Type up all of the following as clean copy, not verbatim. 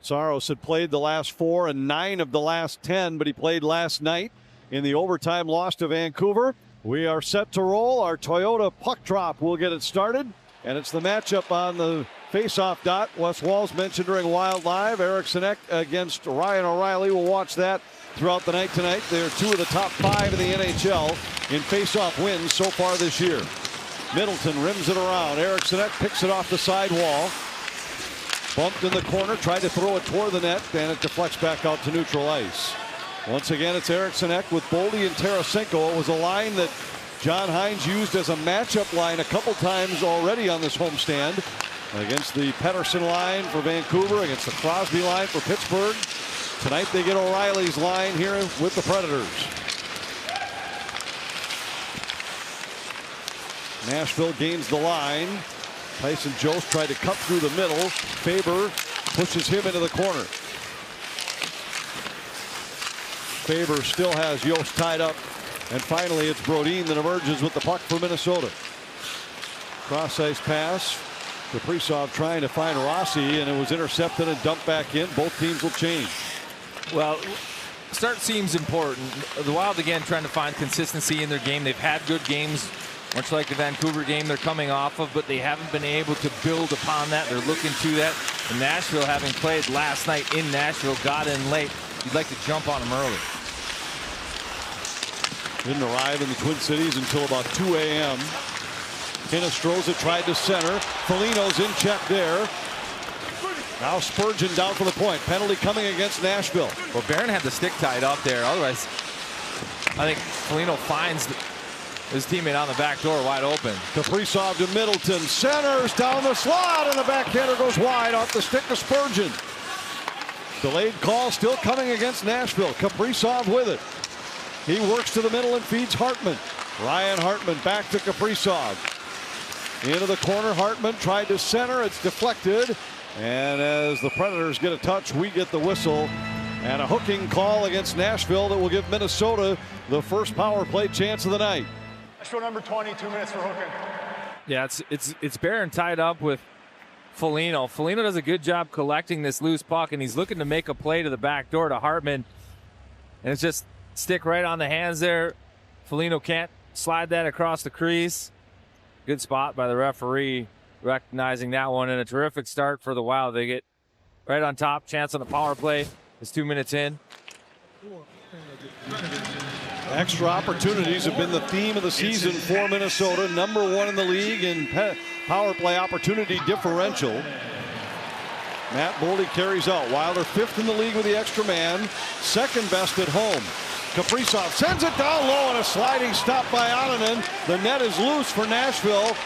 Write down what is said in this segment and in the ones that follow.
Saros had played the last 4 and 9 of the last 10, but he played last night in the overtime loss to Vancouver. We are set to roll. Our Toyota puck drop will get it started, and it's the matchup on the face-off dot. Wes Walz mentioned during Wild Live. Eriksson Ek against Ryan O'Reilly. We'll watch that throughout the night tonight. They are 2 of the top 5 in the NHL in face-off wins so far this year. Middleton rims it around. Eriksson Ek picks it off the side wall. Bumped in the corner, tried to throw it toward the net, and it deflects back out to neutral ice. Once again, it's Eriksson Ek with Boldy and Tarasenko. It was a line that John Hynes used as a matchup line a couple times already on this homestand. Against the Pettersson line for Vancouver, against the Crosby line for Pittsburgh. Tonight they get O'Reilly's line here with the Predators. Nashville gains the line. Tyson Jost tried to cut through the middle. Faber pushes him into the corner. Faber still has Jost tied up. And finally it's Brodin that emerges with the puck for Minnesota. Cross ice pass. Kaprizov trying to find Rossi, and it was intercepted and dumped back in. Both teams will change. Well, start seems important. The Wild again trying to find consistency in their game. They've had good games, much like the Vancouver game they're coming off of, but they haven't been able to build upon that. They're looking to that. And Nashville, having played last night in Nashville, got in late. You'd like to jump on them early. Didn't arrive in the Twin Cities until about 2 a.m. Hinostroza tried to center. Foligno's in check there. Now Spurgeon down for the point. Penalty coming against Nashville. Well, Barron had the stick tied up there. Otherwise, I think Foligno finds his teammate on the back door wide open. Kaprizov to Middleton. Centers down the slot, and the backhander goes wide off the stick to Spurgeon. Delayed call still coming against Nashville. Kaprizov with it. He works to the middle and feeds Hartman. Ryan Hartman back to Kaprizov. Into the corner. Hartman tried to center. It's deflected. And as the Predators get a touch, we get the whistle. And a hooking call against Nashville that will give Minnesota the first power play chance of the night. Nashville number 20, 2 minutes for hooking. Yeah, it's Barron tied up with Foligno. Foligno does a good job collecting this loose puck, and he's looking to make a play to the back door to Hartman. And it's just stick right on the hands there. Foligno can't slide that across the crease. Good spot by the referee, recognizing that one, and a terrific start for the Wild. They get right on top. Chance on the power play. It's 2 minutes in. Extra opportunities have been the theme of the season for Minnesota. Number 1 in the league in power play opportunity differential. Matt Boldy carries out. Wilder 5th in the league with the extra man. 2nd best at home. Kaprizov sends it down low, and a sliding stop by Onanen. The net is loose for Nashville.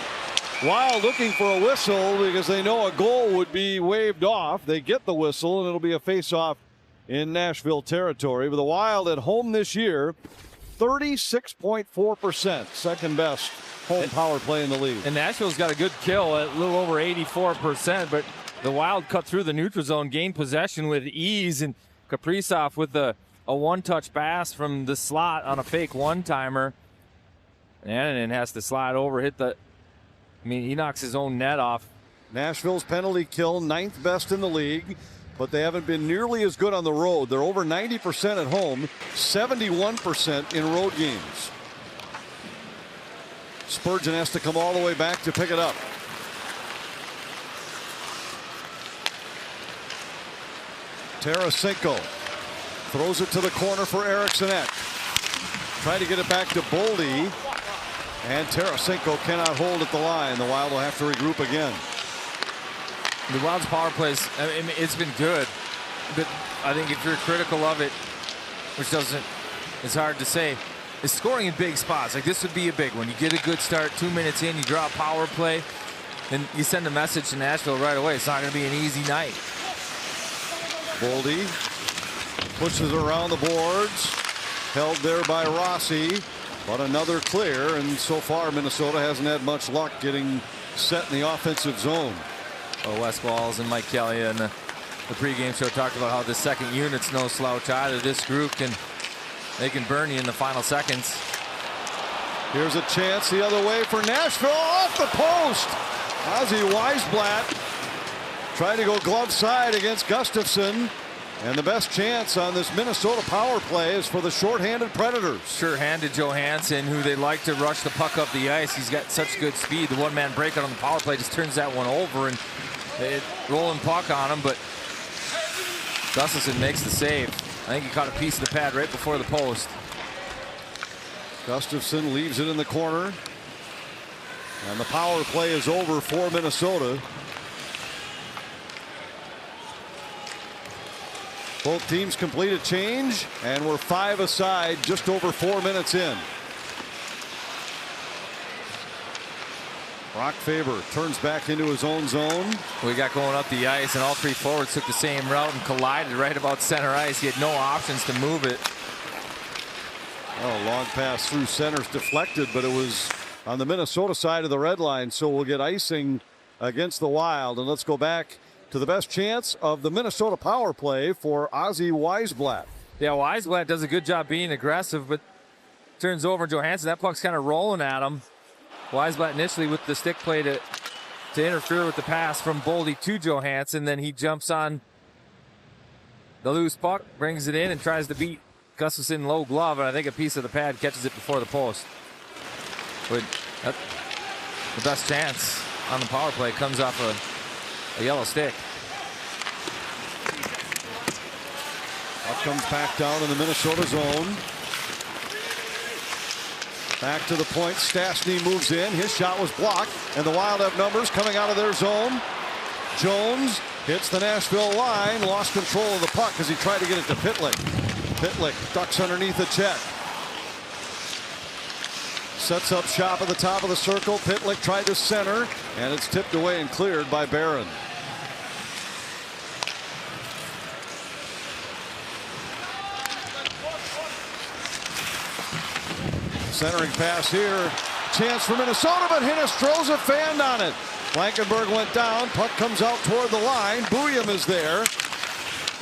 Wild looking for a whistle because they know a goal would be waved off. They get the whistle, and it'll be a face-off in Nashville territory. But the Wild at home this year, 36.4%, 2nd best home power play in the league. And Nashville's got a good kill at a little over 84%, but the Wild cut through the neutral zone, gained possession with ease, and Kaprizov with a one-touch pass from the slot on a fake one-timer. And has to slide over, he knocks his own net off. Nashville's penalty kill, 9th best in the league, but they haven't been nearly as good on the road. They're over 90% at home, 71% in road games. Spurgeon has to come all the way back to pick it up. Tarasenko throws it to the corner for Eriksson Ek. Try to get it back to Boldy. And Tarasenko cannot hold at the line. The Wild will have to regroup again. The Wild's power plays, it's been good. But I think if you're critical of it, which it's hard to say, is scoring in big spots. Like this would be a big one. You get a good start, 2 minutes in, you draw a power play, and you send a message to Nashville right away. It's not going to be an easy night. Boldy pushes around the boards, held there by Rossi, but another clear, and so far Minnesota hasn't had much luck getting set in the offensive zone. Wes Walz and Mike Kelly and the pregame show talked about how the second unit's no slouch either. This group they can burn you in the final seconds. Here's a chance the other way for Nashville, off the post. Ozzy Weisblatt tried to go glove side against Gustafson. And the best chance on this Minnesota power play is for the shorthanded Predators. Sure-handed Johansson, who they like to rush the puck up the ice. He's got such good speed. The one-man breakout on the power play just turns that one over, and they rolling puck on him, but Gustafson makes the save. I think he caught a piece of the pad right before the post. Gustafson leaves it in the corner. And the power play is over for Minnesota. Both teams complete a change, and we're 5 aside, just over 4 minutes in. Brock Faber turns back into his own zone. We got going up the ice, and all three forwards took the same route and collided right about center ice. He had no options to move it. Oh, long pass through center's deflected, but it was on the Minnesota side of the red line, so we'll get icing against the Wild. And let's go back to the best chance of the Minnesota power play for Ozzy Weisblatt. Yeah, Weisblatt does a good job being aggressive, but turns over Johansson. That puck's kind of rolling at him. Weisblatt initially with the stick play to interfere with the pass from Boldy to Johansson. Then he jumps on the loose puck, brings it in, and tries to beat Gustafson low glove. And I think a piece of the pad catches it before the post. But the best chance on the power play comes off a yellow stick. Puck comes back down in the Minnesota zone. Back to the point. Stastny moves in. His shot was blocked, and the Wild have numbers coming out of their zone. Jones hits the Nashville line, lost control of the puck as he tried to get it to Pitlick. Pitlick ducks underneath the check. Sets up shop at the top of the circle. Pitlick tried to center, and it's tipped away and cleared by Barron. Centering pass here. Chance for Minnesota, but Hinostroza fanned on it. Blankenberg went down. Puck comes out toward the line. Bouillon is there.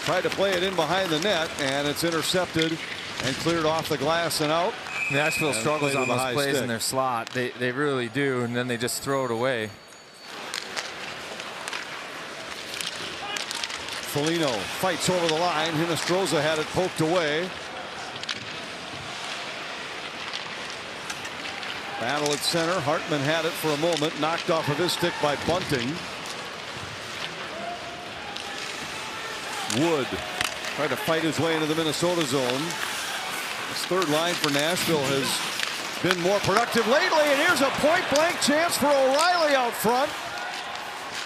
Tried to play it in behind the net, and it's intercepted and cleared off the glass and out. Nashville struggles on those plays stick in their slot. They really do, and then they just throw it away. Foligno fights over the line. Hinostroza had it poked away. Battle at center. Hartman had it for a moment, knocked off of his stick by Bunting. Wood tried to fight his way into the Minnesota zone. This third line for Nashville has been more productive lately, and here's a point-blank chance for O'Reilly out front.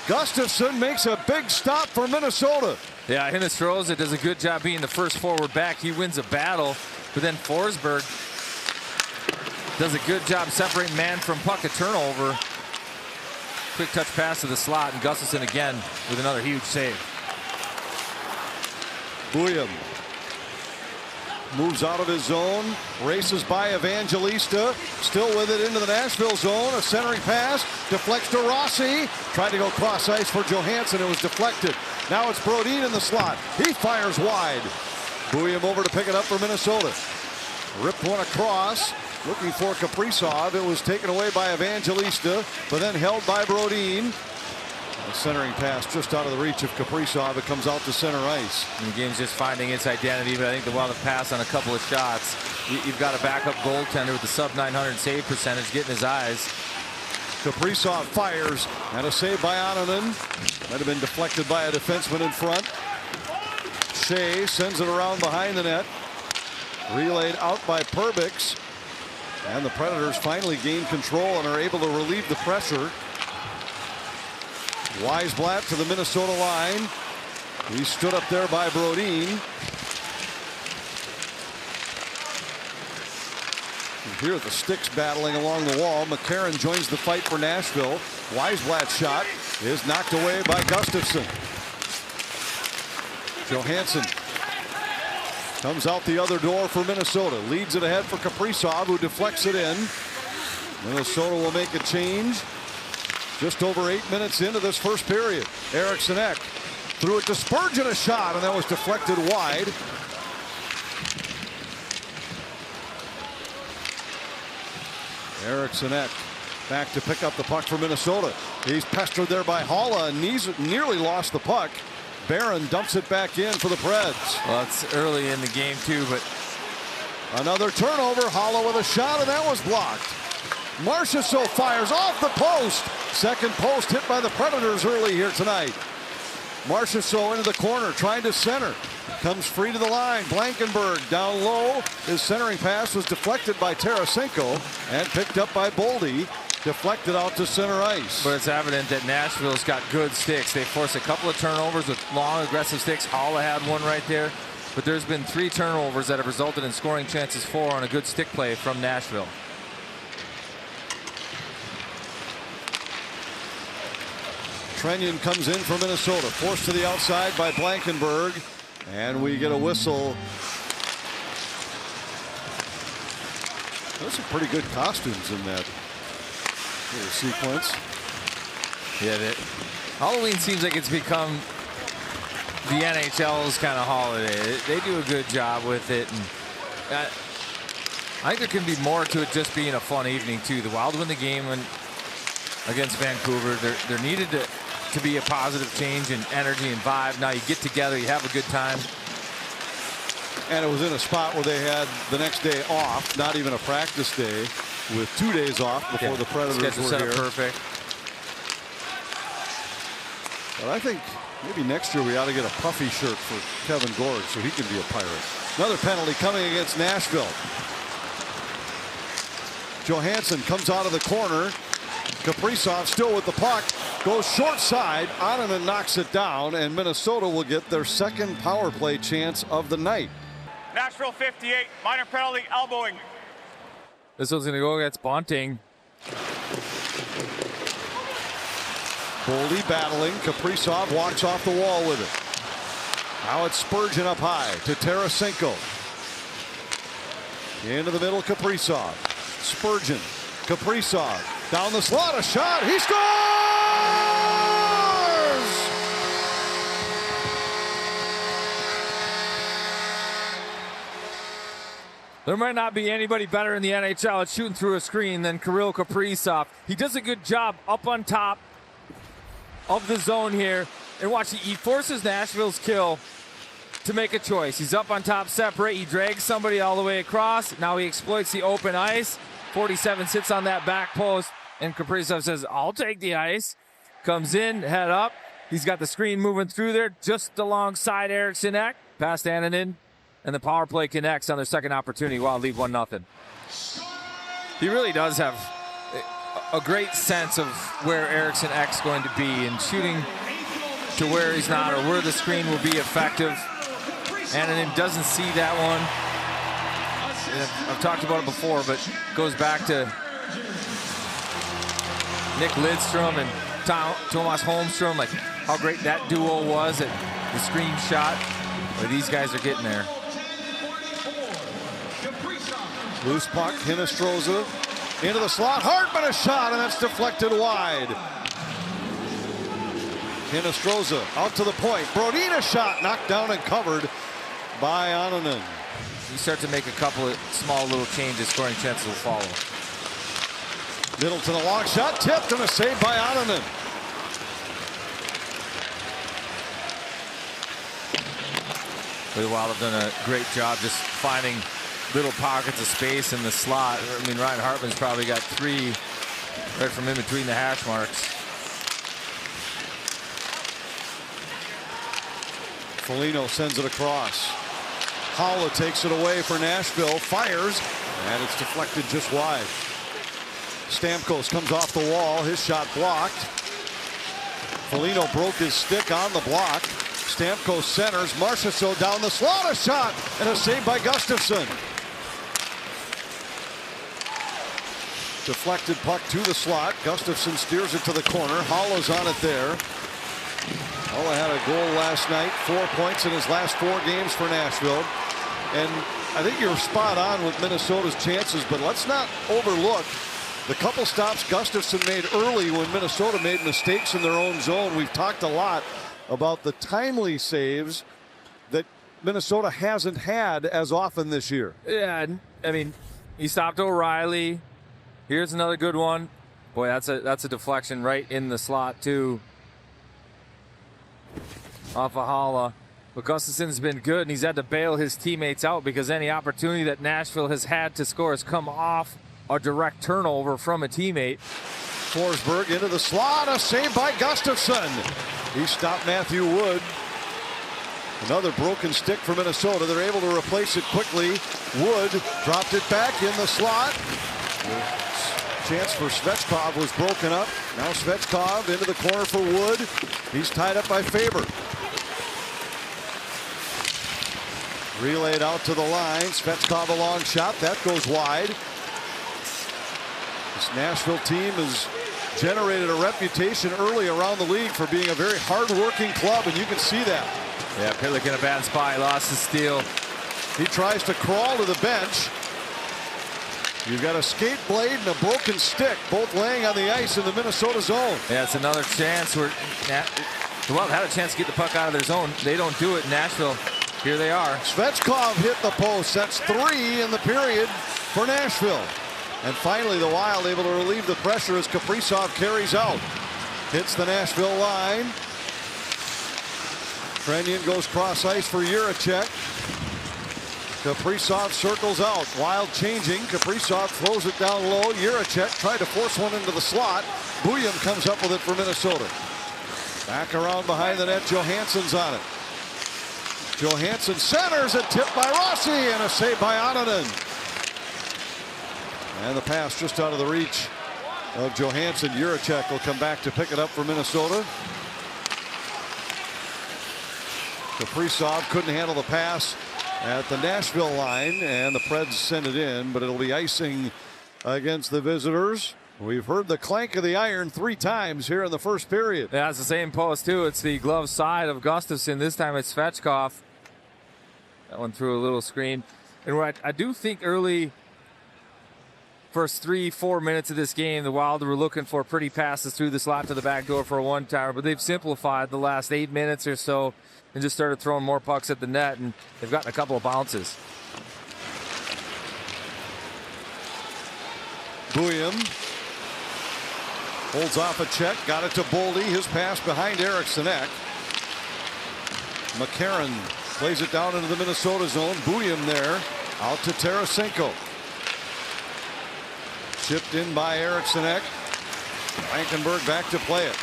Gustafson makes a big stop for Minnesota. Yeah, Hinostroza does a good job being the first forward back. He wins a battle, but then Forsberg does a good job separating man from puck, a turnover. Quick touch pass to the slot, and Gustafson again with another huge save. Bouillon moves out of his zone, races by Evangelista, still with it into the Nashville zone. A centering pass, deflects to Rossi. Tried to go cross ice for Johansson. It was deflected. Now it's Brodin in the slot. He fires wide. Bouillon over to pick it up for Minnesota. Ripped one across, looking for Kaprizov. It was taken away by Evangelista, but then held by Brodin. A centering pass just out of the reach of Kaprizov. It comes out to center ice. And the game's just finding its identity, but I think the Wild have passed on a couple of shots. You've got a backup goaltender with the sub-900 save percentage getting his eyes. Kaprizov fires, and a save by Ononen. Might have been deflected by a defenseman in front. Shea sends it around behind the net. Relayed out by Perbix. And the Predators finally gain control and are able to relieve the pressure. Weisblatt to the Minnesota line. He stood up there by Brodin. You hear the sticks battling along the wall. McCarron joins the fight for Nashville. Weisblatt's shot is knocked away by Gustafson. Johansson comes out the other door for Minnesota. Leads it ahead for Kaprizov, who deflects it in. Minnesota will make a change. Just over 8 minutes into this first period. Eriksson Ek threw it to Spurgeon, a shot, and that was deflected wide. Eriksson Ek Back to pick up the puck for Minnesota. He's pestered there by Haula and nearly lost the puck. Barron dumps it back in for the Preds. Well, it's early in the game too, but another turnover. Haula with a shot, and that was blocked. Marchessault fires off the post. Second post hit by the Predators early here tonight. Marchessault into the corner, trying to center. Comes free to the line. Blankenberg down low. His centering pass was deflected by Tarasenko and picked up by Boldy. Deflected out to center ice. But it's evident that Nashville's got good sticks. They forced a couple of turnovers with long, aggressive sticks. Haula had one right there. But there's been 3 turnovers that have resulted in scoring chances 4 on a good stick play from Nashville. Trenyon comes in for Minnesota. Forced to the outside by Blankenberg. And we get a whistle. There's some pretty good costumes in that little sequence. Yeah, Halloween seems like it's become the NHL's kind of holiday. They do a good job with it, and I think there can be more to it just being a fun evening too. The Wild win the game against Vancouver. There needed to be a positive change in energy and vibe. Now you get together, you have a good time. And it was in a spot where they had the next day off, not even a practice day, with 2 days off before the Predators were here. Perfect. But I think maybe next year we ought to get a puffy shirt for Kevin Gorge so he can be a Pirate. Another penalty coming against Nashville. Johansson comes out of the corner. Kaprizov still with the puck. Goes short side. Onanen knocks it down, and Minnesota will get their second power play chance of the night. Nashville 58, minor penalty, elbowing. This one's going to go against Bunting. Boldy battling. Kaprizov walks off the wall with it. Now it's Spurgeon up high to Tarasenko. Into the middle, Kaprizov. Spurgeon. Kaprizov. Down the slot, a shot. He scores! There might not be anybody better in the NHL at shooting through a screen than Kirill Kaprizov. He does a good job up on top of the zone here. And watch, he forces Nashville's kill to make a choice. He's up on top, separate. He drags somebody all the way across. Now he exploits the open ice. 47 sits on that back post. And Kaprizov says, I'll take the ice. Comes in, head up. He's got the screen moving through there just alongside Eriksson Ek. Past Annunen. And the power play connects on their second opportunity. Wild lead 1-0. He really does have a great sense of where Eriksson Ek's going to be and shooting to where he's not or where the screen will be effective. Annunen doesn't see that one. I've talked about it before, but goes back to Nick Lidstrom and Tomas Holmstrom, like how great that duo was at the screen shot. But these guys are getting there. Loose puck, Hinostroza into the slot. Hartman a shot, and that's deflected wide. Hinostroza out to the point. Brodin a shot, knocked down and covered by Onanen. You start to make a couple of small little changes, scoring chances will follow. Middleton a long shot, tipped, and a save by Onanen. The Wild have done a great job just finding little pockets of space in the slot. I mean, Ryan Hartman's probably got 3 right from in between the hash marks. Foligno sends it across. Haula takes it away for Nashville, fires, and it's deflected just wide. Stamkos comes off the wall, his shot blocked. Foligno broke his stick on the block. Stamkos centers, Marchessault down the slot, a shot, and a save by Gustafsson. Deflected puck to the slot. Gustafsson steers it to the corner. Haula's on it there. Haula had a goal last night, 4 points in his last 4 games for Nashville. And I think you're spot on with Minnesota's chances, but let's not overlook the couple stops Gustafsson made early when Minnesota made mistakes in their own zone. We've talked a lot about the timely saves that Minnesota hasn't had as often this year. Yeah, I mean, he stopped O'Reilly. Here's another good one. Boy, that's a deflection right in the slot too. Off of Haula. But Gustafson's been good, and he's had to bail his teammates out because any opportunity that Nashville has had to score has come off a direct turnover from a teammate. Forsberg into the slot, a save by Gustafsson. He stopped Matthew Wood. Another broken stick for Minnesota. They're able to replace it quickly. Wood dropped it back in the slot. Chance for Svechkov was broken up. Now Svechkov into the corner for Wood. He's tied up by Faber. Relayed out to the line. Svechkov a long shot. That goes wide. This Nashville team has generated a reputation early around the league for being a very hard-working club, and you can see that. Yeah, Pillick in a bad spot. He lost his steal. He tries to crawl to the bench. You've got a skate blade and a broken stick, both laying on the ice in the Minnesota zone. Yeah, it's another chance where the Wild had a chance to get the puck out of their zone. They don't do it in Nashville. Here they are. Svechkov hit the post. That's 3 in the period for Nashville. And finally, the Wild able to relieve the pressure as Kaprizov carries out. Hits the Nashville line. Trenyan goes cross ice for Jiricek. Kaprizov circles out. Wild changing. Kaprizov throws it down low. Jiricek tried to force one into the slot. Buyum comes up with it for Minnesota. Back around behind the net. Johansson's on it. Johansson centers, a tip by Rossi, and a save by Onanen. And the pass just out of the reach of Johansson. Jiricek will come back to pick it up for Minnesota. Kaprizov couldn't handle the pass at the Nashville line, and the Preds send it in, but it'll be icing against the visitors. We've heard the clank of the iron 3 times here in the first period. Yeah, it's the same post too. It's the glove side of Gustafsson. This time it's Svechkov. That one threw a little screen. And what I do think early, first 3-4 minutes of this game, the Wild were looking for pretty passes through the slot to the back door for a one-timer, but they've simplified the last 8 minutes or so and just started throwing more pucks at the net, and they've gotten a couple of bounces. Buyum holds off a check, got it to Boldy. His pass behind Eriksson Ek. McCarron plays it down into the Minnesota zone. Buyum there, out to Tarasenko. Chipped in by Eriksson Ek. Frankenberg back to play it.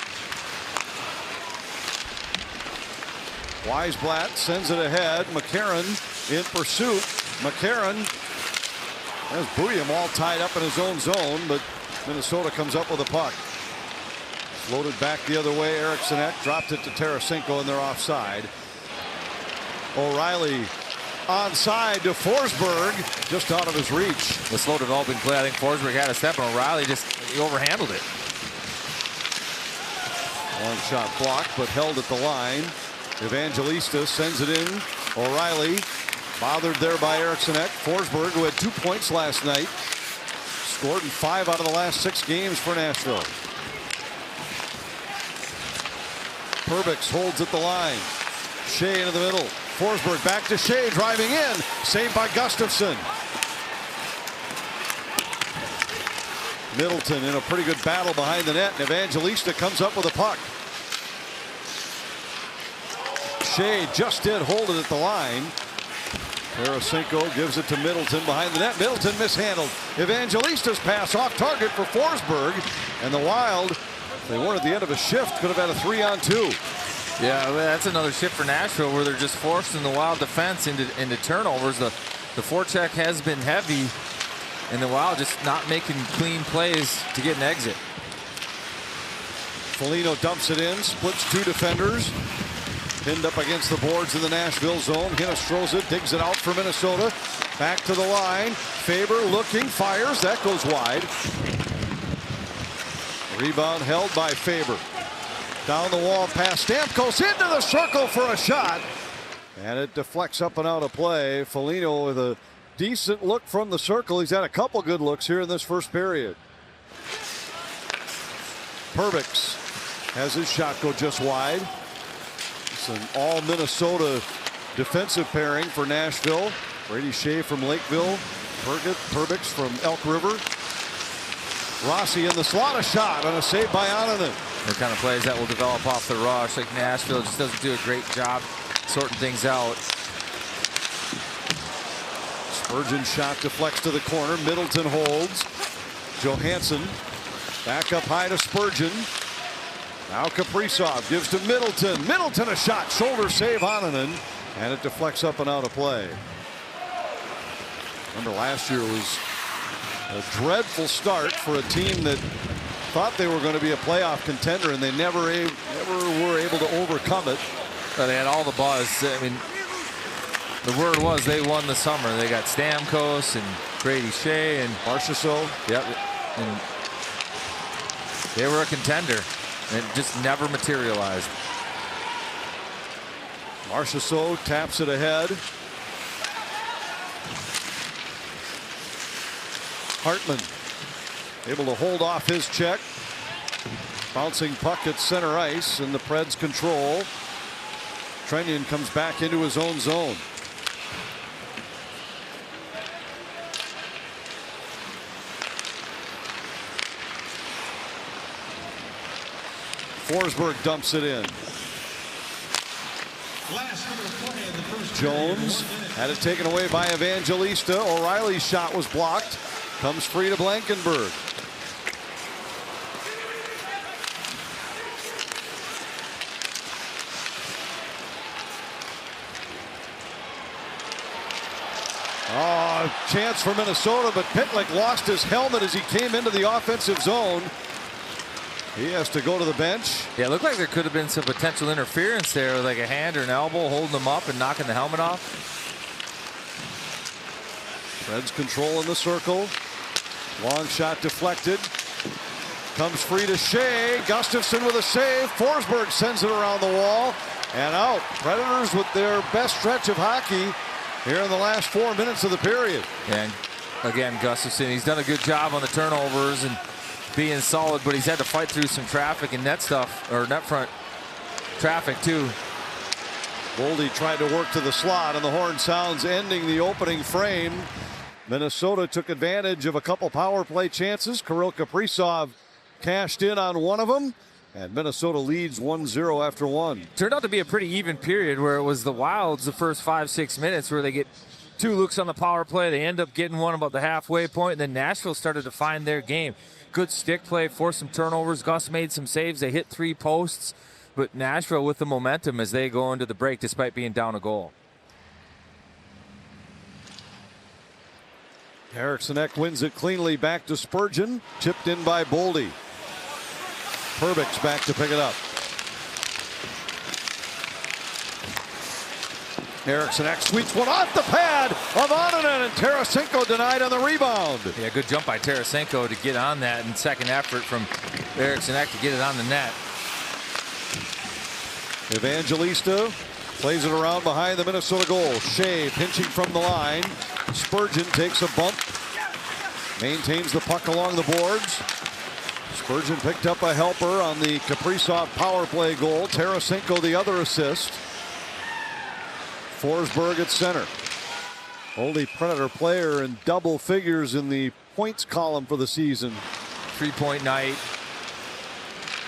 Weisblatt sends it ahead. McCarron in pursuit. McCarron has Buyum all tied up in his own zone, but Minnesota comes up with a puck. Floated back the other way. Eriksson Ek dropped it to Tarasenko, and they're offside. O'Reilly onside to Forsberg, just out of his reach. The slow developing play. I think Forsberg had a step, and O'Reilly just overhandled it. Long shot blocked, but held at the line. Evangelista sends it in. O'Reilly bothered there by Eriksson Ek. Forsberg, who had 2 points last night, scored in 5 out of the last 6 games for Nashville. Perbix holds at the line. Shea into the middle. Forsberg back to Shea, driving in. Saved by Gustafsson. Middleton in a pretty good battle behind the net, and Evangelista comes up with a puck. Shea just did hold it at the line. Tarasenko gives it to Middleton behind the net. Middleton mishandled. Evangelista's pass off target for Forsberg, and the Wild, if they weren't at the end of a shift, could have had a 3-on-2. Yeah, that's another shift for Nashville where they're just forcing the Wild defense into turnovers. The forecheck has been heavy, and the Wild just not making clean plays to get an exit. Foligno dumps it in, splits 2 defenders. Pinned up against the boards in the Nashville zone. Hinnis throws it, digs it out for Minnesota. Back to the line. Faber looking, fires. That goes wide. Rebound held by Faber. Down the wall past Stamkos into the circle for a shot. And it deflects up and out of play. Foligno with a decent look from the circle. He's had a couple good looks here in this first period. Perbix has his shot go just wide. It's an all Minnesota defensive pairing for Nashville. Brady Shea from Lakeville. Perbix from Elk River. Rossi in the slot, a shot on a save by Onninen. The kind of plays that will develop off the rush. Like Nashville just doesn't do a great job sorting things out. Spurgeon shot deflects to the corner. Middleton holds. Johansson back up high to Spurgeon. Now Kaprizov gives to Middleton. Middleton a shot. Shoulder save Onninen. And it deflects up and out of play. Remember last year was a dreadful start for a team that thought they were going to be a playoff contender, and they never were able to overcome it. They had all the buzz. I mean, the word was they won the summer. They got Stamkos and Brady Shea and Marchessault. Yep. And they were a contender. And it just never materialized. Marchessault taps it ahead. Hartman able to hold off his check. Bouncing puck at center ice, and the Preds control. Trennion comes back into his own zone. Forsberg dumps it in. Jones had it taken away by Evangelista. O'Reilly's shot was blocked. Comes free to Blankenburg. Oh, chance for Minnesota, but Pitlick lost his helmet as he came into the offensive zone. He has to go to the bench. Yeah, it looked like there could have been some potential interference there with like a hand or an elbow holding him up and knocking the helmet off. Preds control in the circle. Long shot deflected. Comes free to Shea. Gustafsson with a save. Forsberg sends it around the wall and out. Predators with their best stretch of hockey here in the last 4 minutes of the period. And again, Gustafsson, he's done a good job on the turnovers and being solid, but he's had to fight through some traffic and net stuff, or net front traffic too. Boldy tried to work to the slot, and the horn sounds, ending the opening frame. Minnesota took advantage of a couple power play chances. Kirill Kaprizov cashed in on one of them, and Minnesota leads 1-0 after one. Turned out to be a pretty even period where it was the Wilds the first 5-6 minutes where they get 2 looks on the power play. They end up getting one about the halfway point, and then Nashville started to find their game. Good stick play, forced some turnovers. Gus made some saves. They hit 3 posts, but Nashville with the momentum as they go into the break despite being down a goal. Eriksson wins it cleanly back to Spurgeon. Chipped in by Boldy. Perbix back to pick it up. Eriksson sweeps one off the pad of Onninen, and Tarasenko denied on the rebound. Yeah, good jump by Tarasenko to get on that, and second effort from Eriksson to get it on the net. Evangelista plays it around behind the Minnesota goal. Shea pinching from the line. Spurgeon takes a bump. Maintains the puck along the boards. Spurgeon picked up a helper on the Kaprizov power play goal. Tarasenko the other assist. Forsberg at center. Only Predator player in double figures in the points column for the season. 3-point night,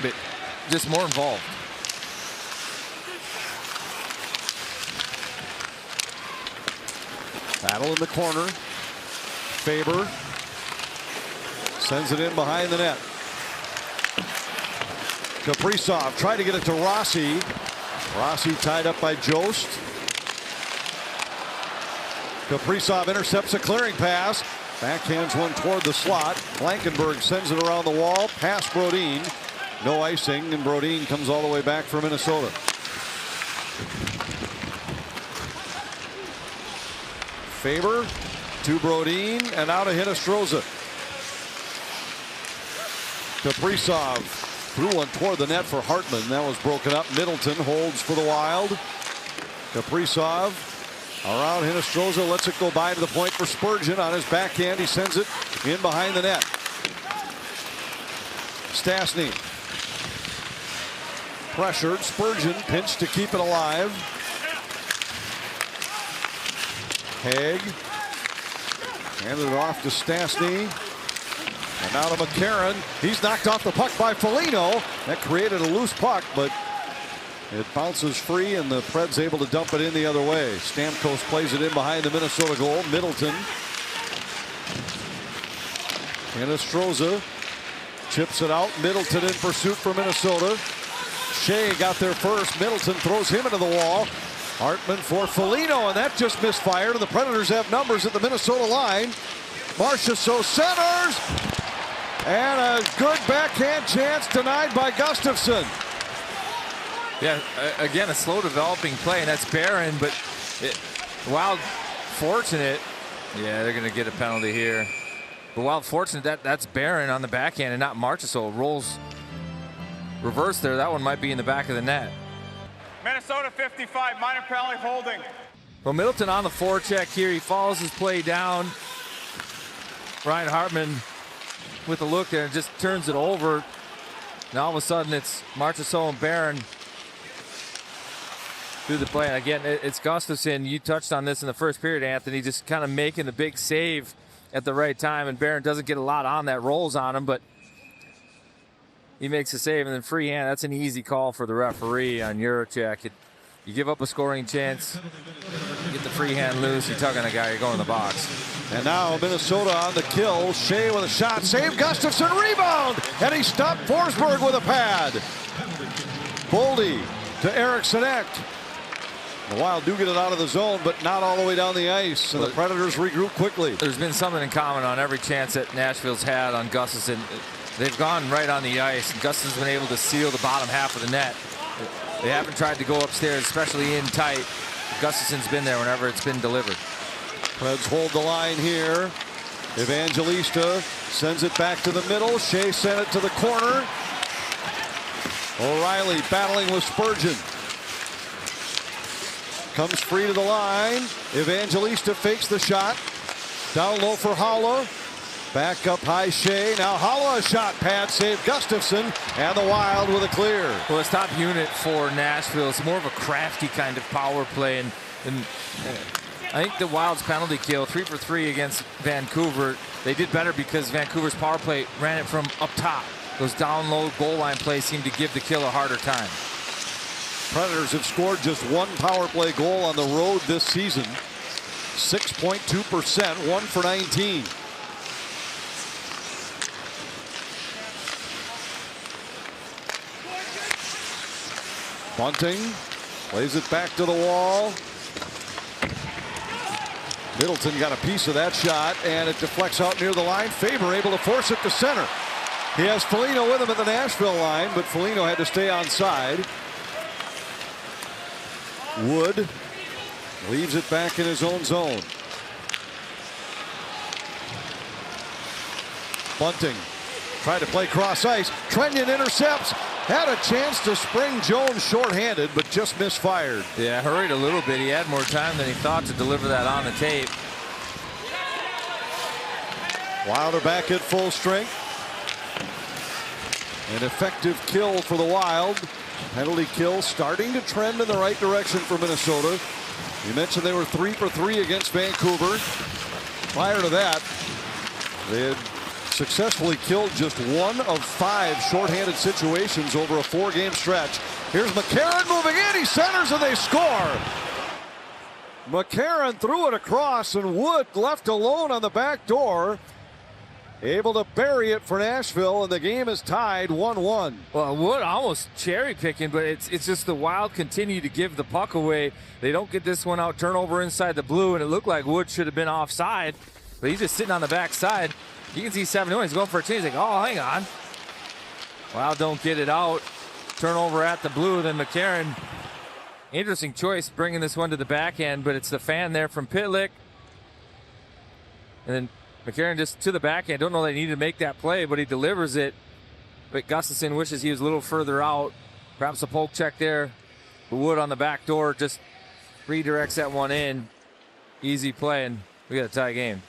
but just more involved. Battle in the corner. Faber sends it in behind the net. Kaprizov tried to get it to Rossi. Rossi tied up by Jost. Kaprizov intercepts a clearing pass. Backhands one toward the slot. Blankenburg sends it around the wall. Past Brodin. No icing, and Brodin comes all the way back for Minnesota. Faber to Brodin, and out of Hinostroza. Kaprizov threw one toward the net for Hartman. That was broken up. Middleton holds for the Wild. Kaprizov around Hinostroza, lets it go by to the point for Spurgeon. On his backhand, he sends it in behind the net. Stastny pressured. Spurgeon pinched to keep it alive. Haig handed it off to Stastny. And now to McCarron. He's knocked off the puck by Foligno. That created a loose puck, but it bounces free, and the Preds able to dump it in the other way. Stamkos plays it in behind the Minnesota goal. Middleton. Hinostroza chips it out. Middleton in pursuit for Minnesota. Shea got there first. Middleton throws him into the wall. Hartman for Foligno, and that just misfired. And the Predators have numbers at the Minnesota line. Marchessault centers. And a good backhand chance denied by Gustafsson. Yeah, again, a slow developing play, and that's Barron, but Wild fortunate. Yeah, they're going to get a penalty here. But Wild fortunate that's Barron on the backhand and not Marchessault. Rolls reverse there. That one might be in the back of the net. Minnesota 55, minor penalty holding. Well, Middleton on the forecheck here. He follows his play down. Ryan Hartman with a look there and just turns it over. Now all of a sudden it's Marchessault and Barron through the play. And again, it's Gustafsson. You touched on this in the first period, Anthony, just kind of making the big save at the right time. And Barron doesn't get a lot on that, rolls on him, but he makes a save. And then free hand, that's an easy call for the referee on Juracek. You give up a scoring chance, you get the free hand loose, you tug on a guy, you're going in the box. And now Minnesota on the kill. Shea with a shot, save, Gustafsson, rebound, and he stopped Forsberg with a pad. Boldy to Eriksson Ek. The Wild do get it out of the zone, but not all the way down the ice, and the Predators regroup quickly. There's been something in common on every chance that Nashville's had on Gustafsson. They've gone right on the ice, and Gustafsson's been able to seal the bottom half of the net. They haven't tried to go upstairs, especially in tight. Gustafsson's been there whenever it's been delivered. Preds hold the line here. Evangelista sends it back to the middle. Shea sent it to the corner. O'Reilly battling with Spurgeon. Comes free to the line. Evangelista fakes the shot. Down low for Haula. Back up high Shea. Now Haula a shot pad save Gustafsson, and the Wild with a clear. Well, the top unit for Nashville is more of a crafty kind of power play, and I think the Wild's penalty kill 3 for 3 against Vancouver. They did better because Vancouver's power play ran it from up top. Those down low goal line plays seem to give the kill a harder time. Predators have scored just one power play goal on the road this season. 6.2%, 1 for 19. Bunting plays it back to the wall. Middleton got a piece of that shot, and it deflects out near the line. Faber able to force it to center. He has Foligno with him at the Nashville line, but Foligno had to stay onside. Wood leaves it back in his own zone. Bunting tried to play cross ice. Trenyon intercepts. Had a chance to spring Jones shorthanded, but just misfired. Yeah, hurried a little bit. He had more time than he thought to deliver that on the tape. Wilder back at full strength. An effective kill for the Wild. Penalty kill starting to trend in the right direction for Minnesota. You mentioned they were 3 for 3 against Vancouver. Prior to that, they had successfully killed just 1 of 5 shorthanded situations over a 4-game stretch. Here's McCarron moving in. He centers and they score. McCarron threw it across, and Wood left alone on the back door. Able to bury it for Nashville, and the game is tied 1-1. Well, Wood almost cherry picking, but it's just the Wild continue to give the puck away. They don't get this one out, turnover inside the blue, and it looked like Wood should have been offside, but he's just sitting on the backside. You can see 7-1. He's going for a change. He's like, oh, hang on. Wild don't get it out. Turnover at the blue. Then McCarron. Interesting choice bringing this one to the backhand, but it's the fan there from Pitlick. And then McCarron just to the backhand. Don't know they needed to make that play, but he delivers it. But Gustafsson wishes he was a little further out. Perhaps a poke check there. But Wood on the back door just redirects that one in. Easy play, and we got a tie game.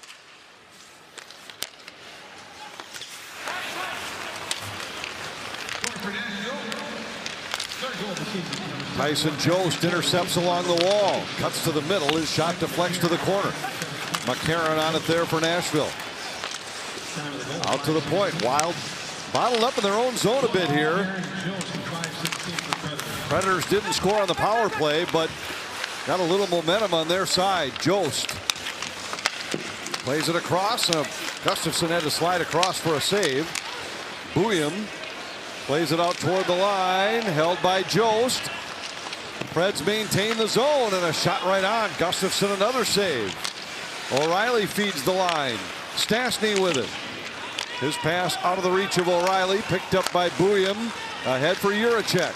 Tyson Jost intercepts along the wall. Cuts to the middle. His shot deflects to the corner. McCarron on it there for Nashville. Out to the point. Wild bottled up in their own zone a bit here. Predators didn't score on the power play, but got a little momentum on their side. Jost plays it across, and Gustafsson had to slide across for a save. Bouillon plays it out toward the line, held by Jost. Preds maintain the zone, and a shot right on. Gustafsson another save. O'Reilly feeds the line. Stastny with it. His pass out of the reach of O'Reilly, picked up by Bouillon. Ahead for Juracek.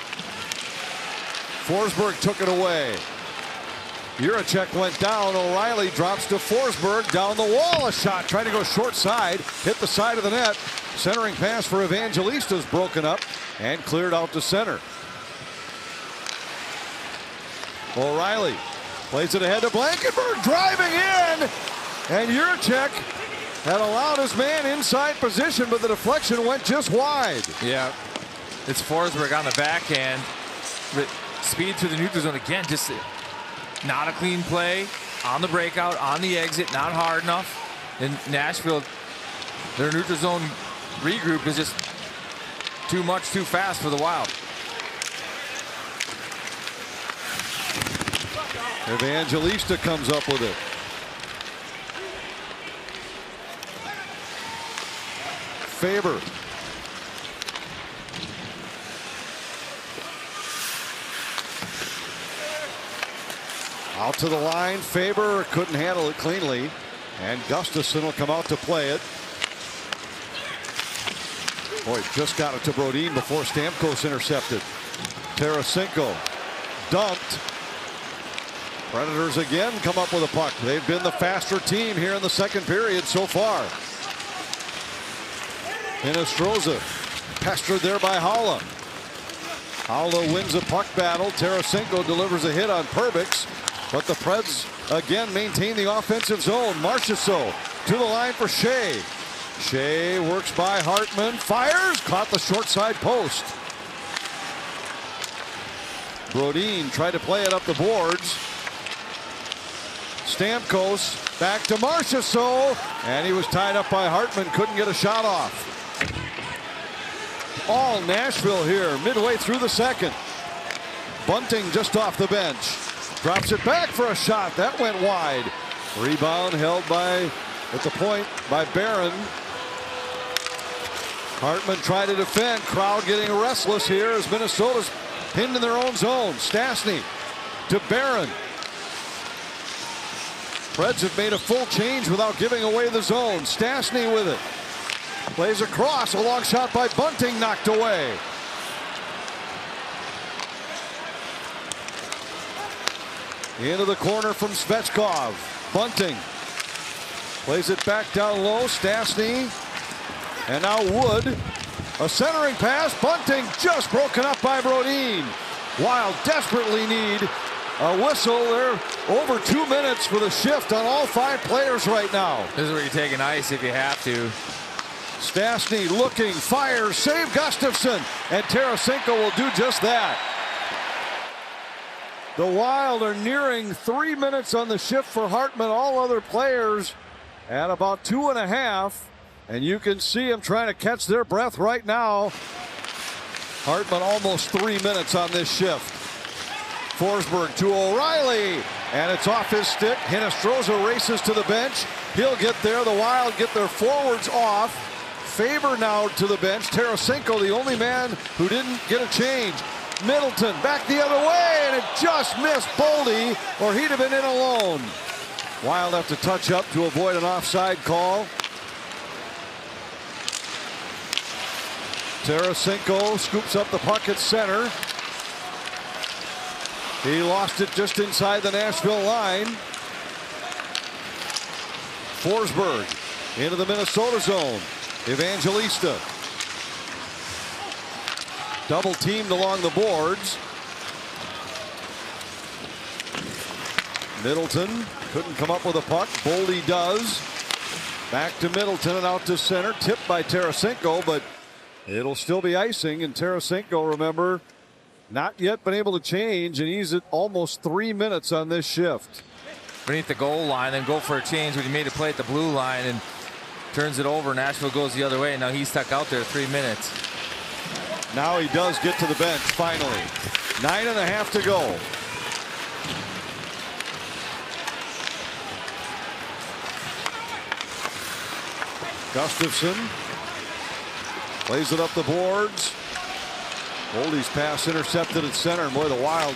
Forsberg took it away. Juracek went down. O'Reilly drops to Forsberg down the wall. A shot trying to go short side. Hit the side of the net. Centering pass for Evangelista is broken up and cleared out to center. O'Reilly plays it ahead to Blankenburg. Driving in. And Juracek had allowed his man inside position, but the deflection went just wide. Yeah. It's Forsberg on the backhand. Speed through the neutral zone again. Just not a clean play on the breakout, on the exit, not hard enough. In Nashville, their neutral zone regroup is just too much, too fast for the Wild. Evangelista comes up with it. Faber. Out to the line. Faber couldn't handle it cleanly, and Gustafsson will come out to play it. Boy, just got it to Brodin before Stamkos intercepted. Tarasenko dumped. Predators again come up with a puck. They've been the faster team here in the second period so far. Hinostroza pestered there by Haula. Haula wins a puck battle. Tarasenko delivers a hit on Perbix, but the Preds again maintain the offensive zone. Marchessault to the line for Shea. Shea works by Hartman, fires, caught the short side post. Brodin tried to play it up the boards. Stamkos back to Marchessault, and he was tied up by Hartman, couldn't get a shot off. All Nashville here midway through the second. Bunting just off the bench. Drops it back for a shot. That went wide. Rebound held by, at the point, by Barron. Hartman tried to defend. Crowd getting restless here as Minnesota's pinned in their own zone. Stastny to Barron. Preds have made a full change without giving away the zone. Stastny with it. Plays across. A long shot by Bunting, knocked away. Into the corner from Svechkov. Bunting plays it back down low. Stastny. And now Wood. A centering pass. Bunting just broken up by Brodin. Wild desperately need a whistle. They're over 2 minutes for the shift on all 5 players right now. This is where you take an ice if you have to. Stastny looking, fires, save Gustafsson, and Tarasenko will do just that. The Wild are nearing 3 minutes on the shift for Hartman. All other players at about 2.5, and you can see them trying to catch their breath right now. Hartman almost 3 minutes on this shift. Forsberg to O'Reilly, and it's off his stick. Hinostroza races to the bench. He'll get there. The Wild get their forwards off. Faber now to the bench. Tarasenko, the only man who didn't get a change. Middleton back the other way, and it just missed Boldy, or he'd have been in alone. Wild have to touch up to avoid an offside call. Tarasenko scoops up the puck at center. He lost it just inside the Nashville line. Forsberg into the Minnesota zone. Evangelista double teamed along the boards. Middleton couldn't come up with a puck. Boldy does. Back to Middleton and out to center. Tipped by Tarasenko, but it'll still be icing. And Tarasenko, remember, not yet been able to change, and he's at almost 3 minutes on this shift. Beneath the goal line, then go for a change when he made a play at the blue line, and turns it over. Nashville goes the other way. Now he's stuck out there 3 minutes. Now he does get to the bench finally. 9.5 to go. Gustafson plays it up the boards. Boldy's pass intercepted at center. And boy, the Wild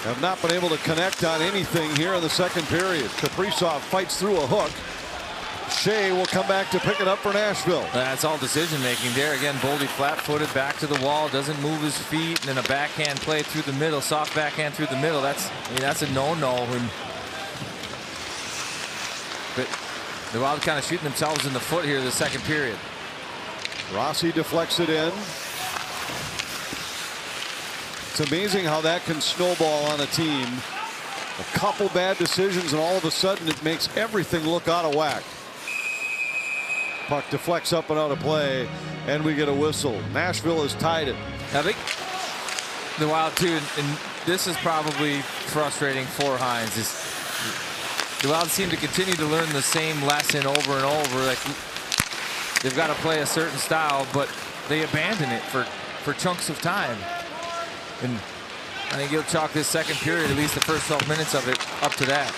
have not been able to connect on anything here in the second period. Kaprizov fights through a hook. Shea will come back to pick it up for Nashville. That's all decision making there. Again, Boldy flat-footed back to the wall, doesn't move his feet, and then a backhand play through the middle, soft backhand through the middle. That's a no-no. But the Wild kind of shooting themselves in the foot here the second period. Rossi deflects it in. It's amazing how that can snowball on a team. A couple bad decisions and all of a sudden it makes everything look out of whack. Puck deflects up and out of play, and we get a whistle. Nashville has tied it. I think the Wild too, and this is probably frustrating for Hines, is the Wild seem to continue to learn the same lesson over and over. Like, they've got to play a certain style, but they abandon it for chunks of time. And I think you'll chalk this second period, at least the first 12 minutes of it, up to that.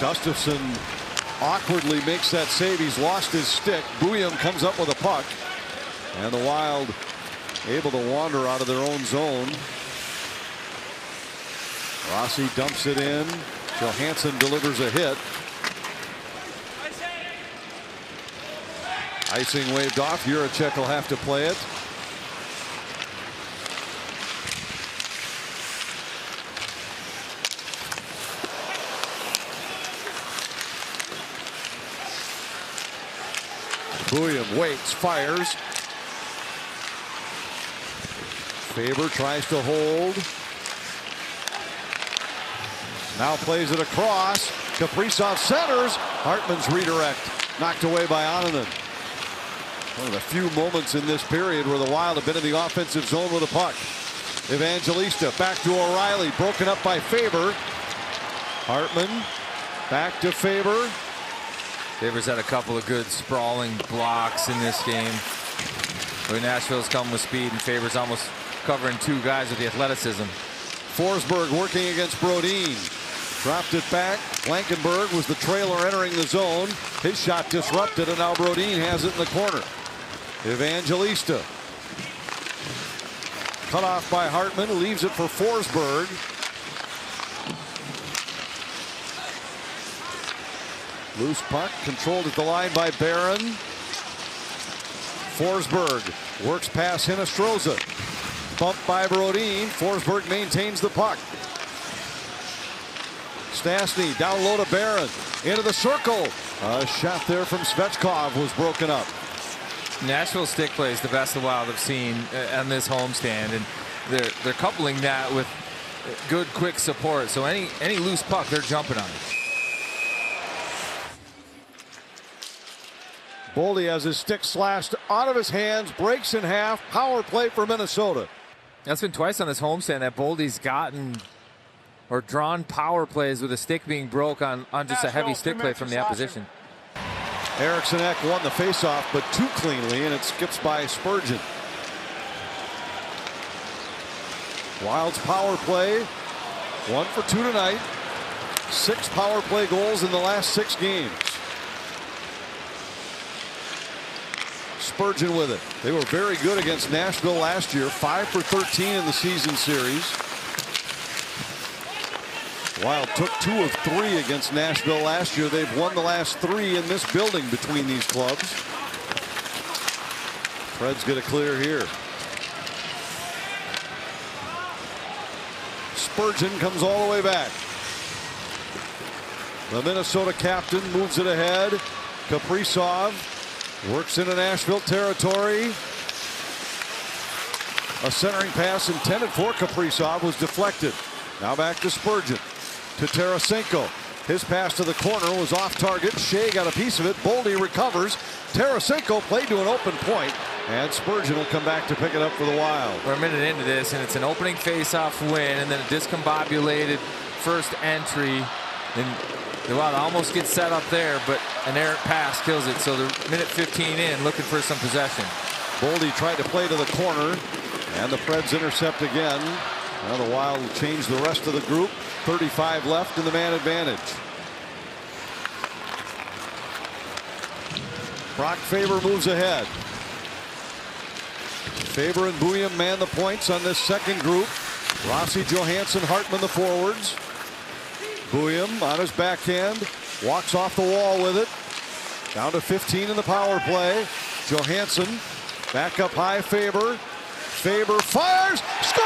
Gustafson awkwardly makes that save. He's lost his stick. Bouillon comes up with a puck, and the Wild able to wander out of their own zone. Rossi dumps it in. Johansson delivers a hit. Icing waved off. Juracek will have to play it. Bouillon waits, fires. Faber tries to hold. Now plays it across. Kaprizov centers. Hartman's redirect. Knocked away by Onninen. One of the few moments in this period where the Wild have been in the offensive zone with a puck. Evangelista back to O'Reilly. Broken up by Faber. Hartman back to Faber. Faber's had a couple of good sprawling blocks in this game. Where Nashville's come with speed, and Faber's almost covering two guys with the athleticism. Forsberg working against Brodin. Dropped it back. Blankenberg was the trailer entering the zone. His shot disrupted, and now Brodin has it in the corner. Evangelista. Cut off by Hartman. Leaves it for Forsberg. Loose puck controlled at the line by Barron. Forsberg works past Hinostroza. Bumped by Brodin. Forsberg maintains the puck. Stastny down low to Barron. Into the circle. A shot there from Svechkov was broken up. Nashville stick play is the best the Wild have seen on this homestand, and they're coupling that with good quick support. So any loose puck, they're jumping on it. Boldy has his stick slashed out of his hands, breaks in half. Power play for Minnesota. That's been twice on this homestand that Boldy's gotten or drawn power plays with a stick being broke on just a heavy stick play from the opposition. Eriksson Ek won the faceoff, but too cleanly, and it skips by Spurgeon. Wild's power play, 1 for 2 tonight. 6 power play goals in the last 6 games. Spurgeon with it. They were very good against Nashville last year. 5 for 13 in the season series. Wild took 2 of 3 against Nashville last year. They've won the last 3 in this building between these clubs. Preds get a clear here. Spurgeon comes all the way back. The Minnesota captain moves it ahead. Kaprizov works into Nashville territory. A centering pass intended for Kaprizov was deflected. Now back to Spurgeon. To Tarasenko. His pass to the corner was off target. Shea got a piece of it. Boldy recovers. Tarasenko played to an open point, and Spurgeon will come back to pick it up for the Wild. We're a minute into this, and it's an opening face-off win, and then a discombobulated first entry And wow, almost gets set up there, but an errant pass kills it. So they're minute 15 in, looking for some possession. Boldy tried to play to the corner, and the Preds intercept again. Now the Wild will change the rest of the group. 35 left in the man advantage. Brock Faber moves ahead. Faber and Bouillon man the points on this second group. Rossi, Johansson, Hartman the forwards. Bouillon on his backhand, walks off the wall with it. Down to 15 in the power play. Johansson back up high. Faber. Faber fires, scores!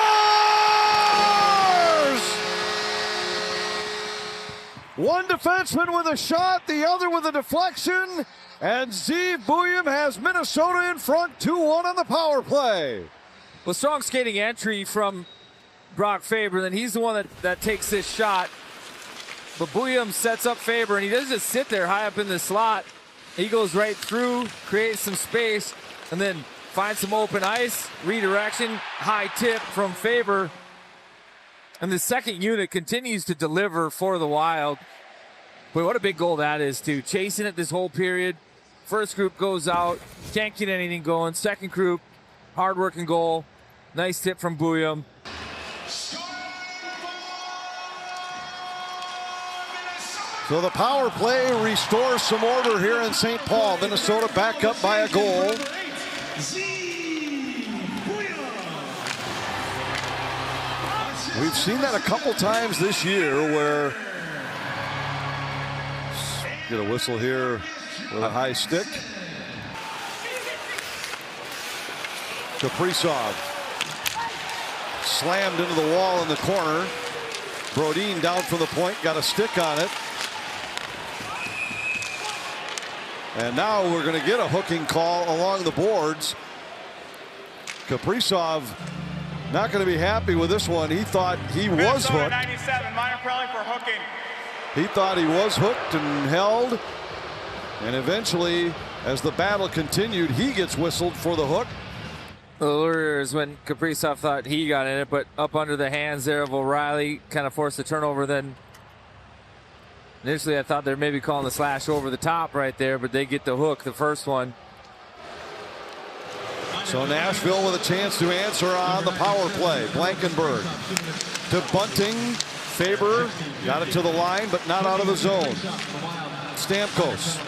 One defenseman with a shot, the other with a deflection, and Zeev Bouillon has Minnesota in front 2-1 on the power play. Well, strong skating entry from Brock Faber, then he's the one that takes this shot. But Bouillon sets up Faber, and he doesn't just sit there high up in the slot. He goes right through, creates some space, and then finds some open ice, redirection, high tip from Faber. And the second unit continues to deliver for the Wild. Boy, what a big goal that is, too. Chasing it this whole period. First group goes out, can't get anything going. Second group, hard-working goal. Nice tip from Bouillon. So the power play restores some order here in St. Paul. Minnesota back up by a goal. We've seen that a couple times this year where get a whistle here with a high stick. Kaprizov slammed into the wall in the corner. Brodin down from the point, got a stick on it. And now we're going to get a hooking call along the boards. Kaprizov not going to be happy with this one. He thought he was hooked. 97, minor penalty for hooking. He thought he was hooked and held. And eventually, as the battle continued, he gets whistled for the hook. Earlier is when Kaprizov thought he got in it, but up under the hands there of O'Reilly, kind of forced the turnover. Then initially I thought they were maybe calling the slash over the top right there, but they get the hook, the first one. So Nashville with a chance to answer on the power play. Blankenburg to Bunting. Faber got it to the line, but not out of the zone. Stamkos.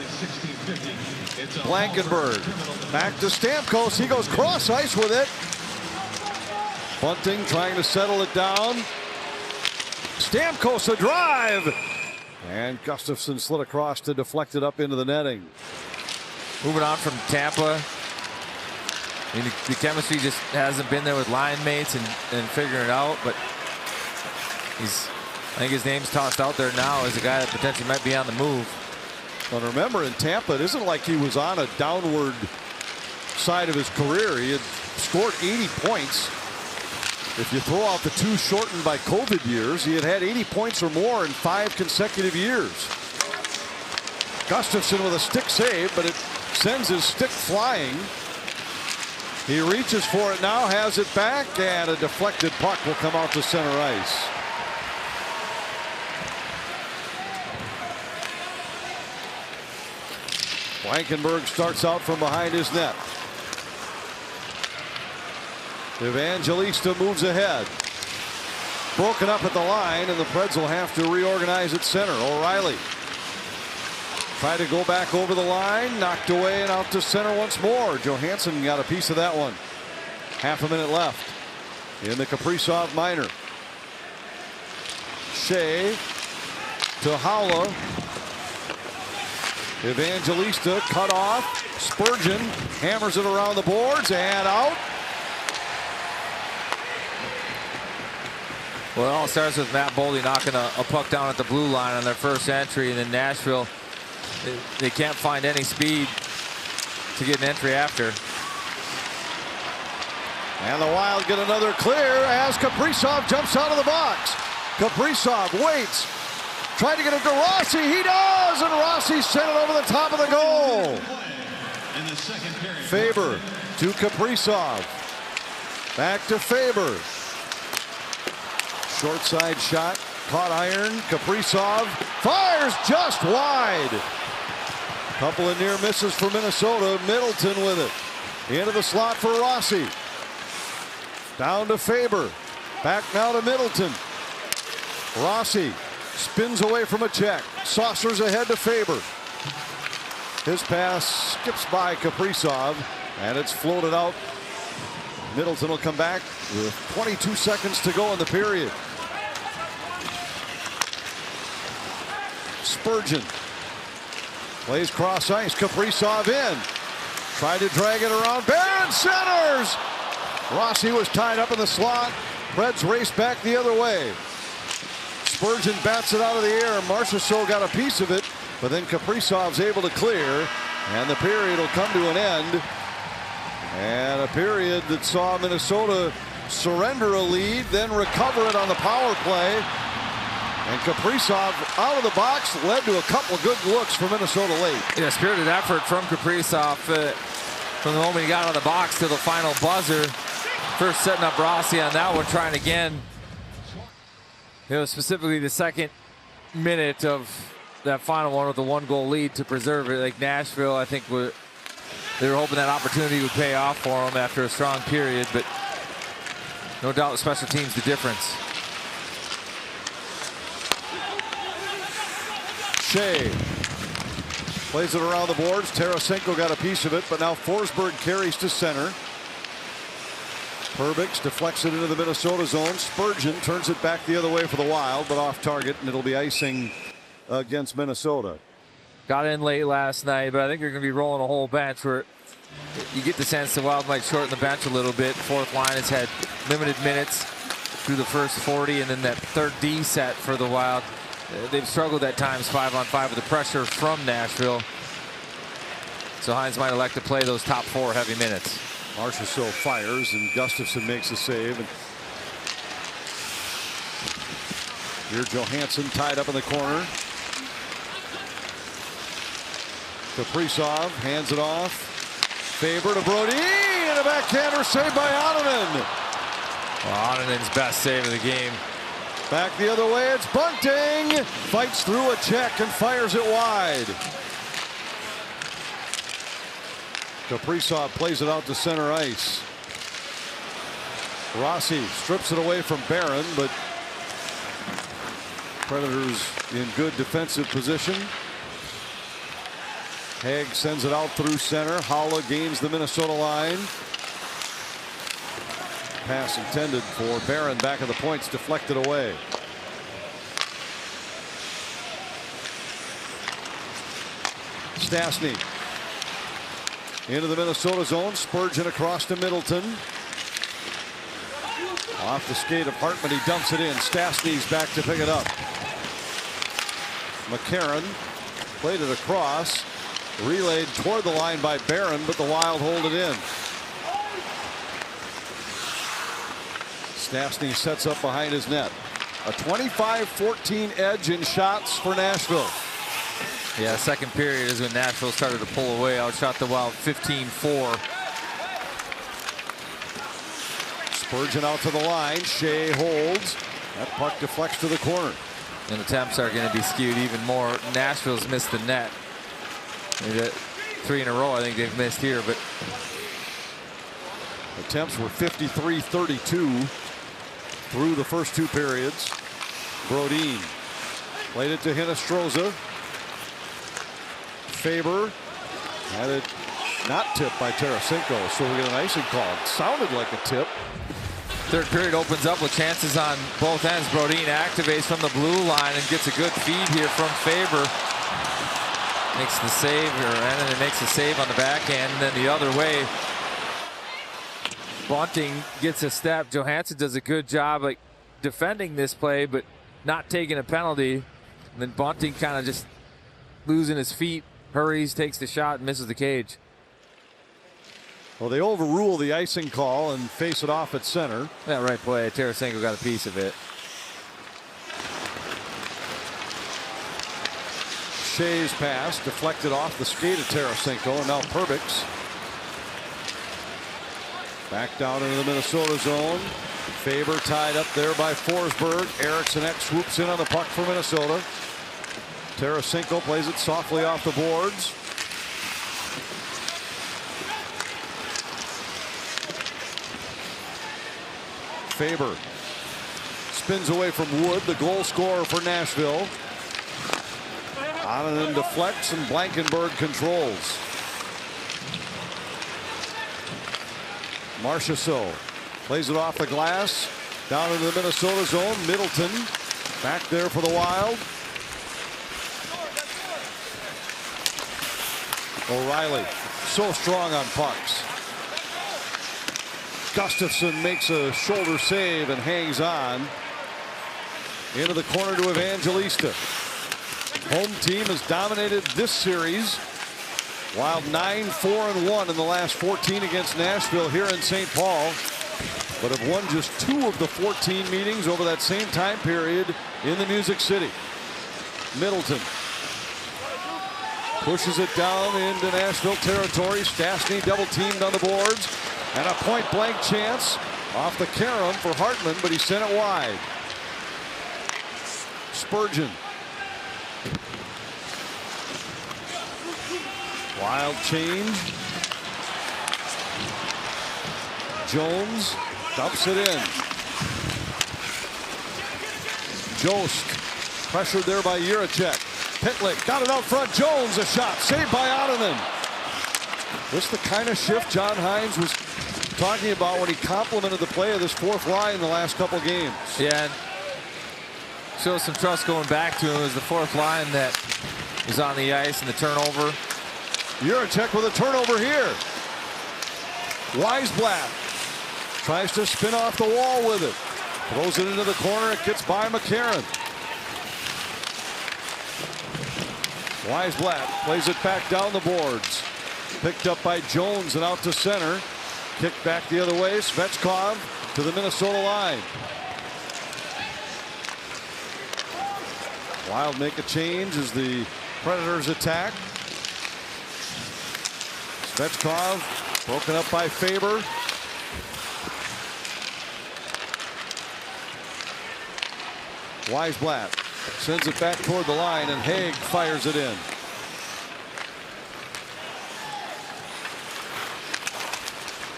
Blankenburg back to Stamkos. He goes cross ice with it. Bunting trying to settle it down. Stamkos a drive. And Gustafsson slid across to deflect it up into the netting. Moving on from Tampa. I mean, the chemistry just hasn't been there with line mates and figuring it out, but I think his name's tossed out there now as a guy that potentially might be on the move. But remember, in Tampa, it isn't like he was on a downward side of his career. He had scored 80 points. If you throw out the two shortened by COVID years, he had 80 points or more in 5 consecutive years. Gustafsson with a stick save, but it sends his stick flying. He reaches for it now, has it back, and a deflected puck will come out to center ice. Blankenburg starts out from behind his net. Evangelista moves ahead. Broken up at the line, and the Preds will have to reorganize at center. O'Reilly try to go back over the line, knocked away and out to center once more. Johansson got a piece of that one. Half a minute left in the Kaprizov minor. Shea to Haula. Evangelista cut off. Spurgeon hammers it around the boards and out. Well, it all starts with Matt Boldy knocking a puck down at the blue line on their first entry, and then Nashville, they can't find any speed to get an entry after. And the Wild get another clear as Kaprizov jumps out of the box. Kaprizov waits. Tried to get it to Rossi. He does, and Rossi sent it over the top of the goal. Faber to Kaprizov. Back to Faber. Short side shot caught iron. Kaprizov fires just wide. Couple of near misses for Minnesota. Middleton with it. Into the slot for Rossi. Down to Faber. Back now to Middleton. Rossi spins away from a check. Saucers ahead to Faber. His pass skips by Kaprizov, and it's floated out. Middleton will come back with 22 seconds to go in the period. Spurgeon plays cross ice. Kaprizov in. Tried to drag it around. Barron centers. Rossi was tied up in the slot. Preds race back the other way. Spurgeon bats it out of the air. Marchessault got a piece of it, but then Kaprizov's able to clear, and the period will come to an end. And a period that saw Minnesota surrender a lead, then recover it on the power play. And Kaprizov out of the box led to a couple of good looks for Minnesota late. Yeah, spirited effort from Kaprizov from the moment he got out of the box to the final buzzer. First setting up Rossi on that one, trying again. It was specifically the second minute of that final one with the 1-goal lead to preserve it. Like Nashville, I think they were hoping that opportunity would pay off for them after a strong period, but no doubt special teams the difference. Shea plays it around the boards. Tarasenko got a piece of it, but now Forsberg carries to center. Perbix deflects it into the Minnesota zone. Spurgeon turns it back the other way for the Wild, but off target, and it'll be icing against Minnesota. Got in late last night, but I think they're going to be rolling a whole bench where you get the sense the Wild might shorten the bench a little bit. Fourth line has had limited minutes through the first 40, and then that third D set for the Wild. They've struggled at times 5-on-5 with the pressure from Nashville. So Hines might elect to play those top 4 heavy minutes. Marchessault fires, and Gustafsson makes a save. And here Johansson tied up in the corner. Kaprizov hands it off. Faber to Brody, and a backhander saved by Ottanen. Well, Ottenen's best save of the game. Back the other way, it's Bunting. Fights through a check and fires it wide. Kaprizov plays it out to center ice. Rossi strips it away from Barron, but Predators in good defensive position. Haig sends it out through center. Haula gains the Minnesota line. Pass intended for Barron back at the points, deflected away. Stastny into the Minnesota zone. Spurgeon across to Middleton. Off the skate of Hartman, he dumps it in. Stastny's back to pick it up. McCarron played it across. Relayed toward the line by Barron, but the Wild hold it in. Stastny sets up behind his net. A 25-14 edge in shots for Nashville. Yeah, second period is when Nashville started to pull away. Outshot the Wild 15-4. Spurgeon out to the line. Shea holds. That puck deflects to the corner. And attempts are going to be skewed even more. Nashville's missed the net. 3 in a row I think they've missed here, but attempts were 53-32 through the first 2 periods. Brodin played it to Hinostroza. Faber had it not tipped by Tarasenko, so we get an icing call. It sounded like a tip. Third period opens up with chances on both ends. Brodin activates from the blue line and gets a good feed here from Faber. Makes the save, and then it makes a save on the backhand, and then the other way. Bunting gets a step. Johansson does a good job like defending this play, but not taking a penalty. And then Bunting kind of just losing his feet, hurries, takes the shot, and misses the cage. Well, they overrule the icing call and face it off at center. That right play. Tarasenko got a piece of it. Shea's pass deflected off the skate of Tarasenko, and now Perbix back down into the Minnesota zone. Faber tied up there by Forsberg. Eriksson Ek swoops in on the puck for Minnesota. Tarasenko plays it softly off the boards. Faber spins away from Wood, the goal scorer for Nashville. Onanen deflects and Blankenburg controls. Marchessault plays it off the glass down into the Minnesota zone. Middleton back there for the Wild. O'Reilly so strong on pucks. Gustafsson makes a shoulder save and hangs on. Into the corner to Evangelista. Home team has dominated this series. Wild 9-4-1 in the last 14 against Nashville here in St. Paul, but have won just 2 of the 14 meetings over that same time period in the Music City. Middleton pushes it down into Nashville territory. Stastny double teamed on the boards, and a point blank chance off the carom for Hartman, but he sent it wide. Spurgeon. Wild change. Jones dumps it in. Jost pressured there by Jiricek. Pitlick got it out front. Jones, a shot saved by Onanen. This is the kind of shift John Hynes was talking about when he complimented the play of this fourth line in the last couple games. Yeah, and shows some trust going back to him. It was the fourth line that was on the ice and the turnover. Jiricek with a turnover here. Weisblatt tries to spin off the wall with it. Throws it into the corner. It gets by McCarron. Weisblatt plays it back down the boards. Picked up by Jones and out to center. Kicked back the other way. Svechkov to the Minnesota line. Wild make a change as the Predators attack. Svechkov broken up by Faber. Weisblatt sends it back toward the line, and Haig fires it in.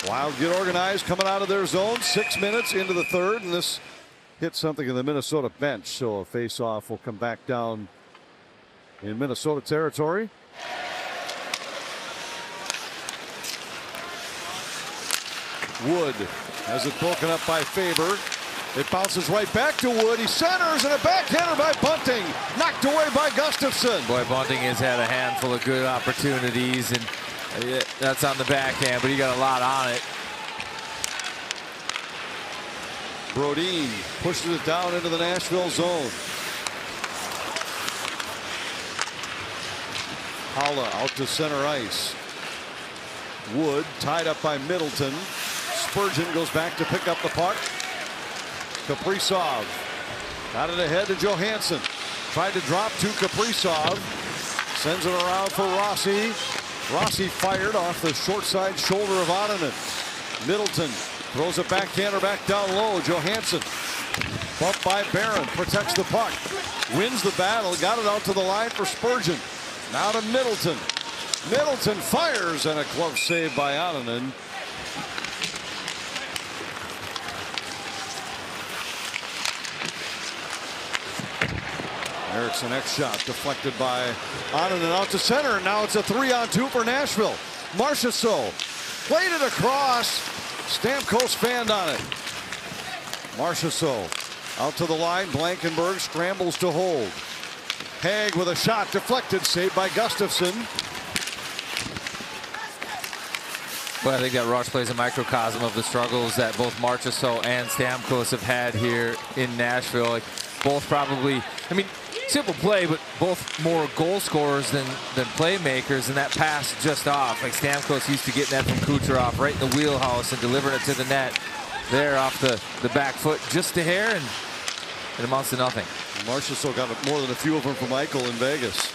Wild get organized coming out of their zone. 6 minutes into the third, and this hit something in the Minnesota bench, so a face-off will come back down in Minnesota territory. Wood has it broken up by Faber. It bounces right back to Wood. He centers, and a backhander by Bunting. Knocked away by Gustafsson. Boy, Bunting has had a handful of good opportunities, and that's on the backhand, but he got a lot on it. Brodin pushes it down into the Nashville zone. Haula out to center ice. Wood tied up by Middleton. Spurgeon goes back to pick up the puck. Kaprizov got it ahead to Johansson. Tried to drop to Kaprizov. Sends it around for Rossi. Rossi fired off the short side shoulder of Onanen. Middleton throws a backhander back down low. Johansson bumped by Barron. Protects the puck. Wins the battle. Got it out to the line for Spurgeon. Now to Middleton. Middleton fires, and a glove save by Onanen. Eriksson Ek shot deflected by Onanen out to center, and now it's a 3-on-2 for Nashville. Marchessault played it across. Stamkos fanned on it. Marchessault out to the line. Blankenburg scrambles to hold. Haig with a shot deflected, saved by Gustafsson. But I think that rush plays a microcosm of the struggles that both Marchessault and Stamkos have had here in Nashville. Like, both probably, I mean, simple play, but both more goal scorers than playmakers, and that pass just off. Like, Stamkos used to get that from Kucherov right in the wheelhouse and delivering it to the net there off the back foot, just a hair, and it amounts to nothing. Marchessault got more than a few of them from Eichel in Vegas.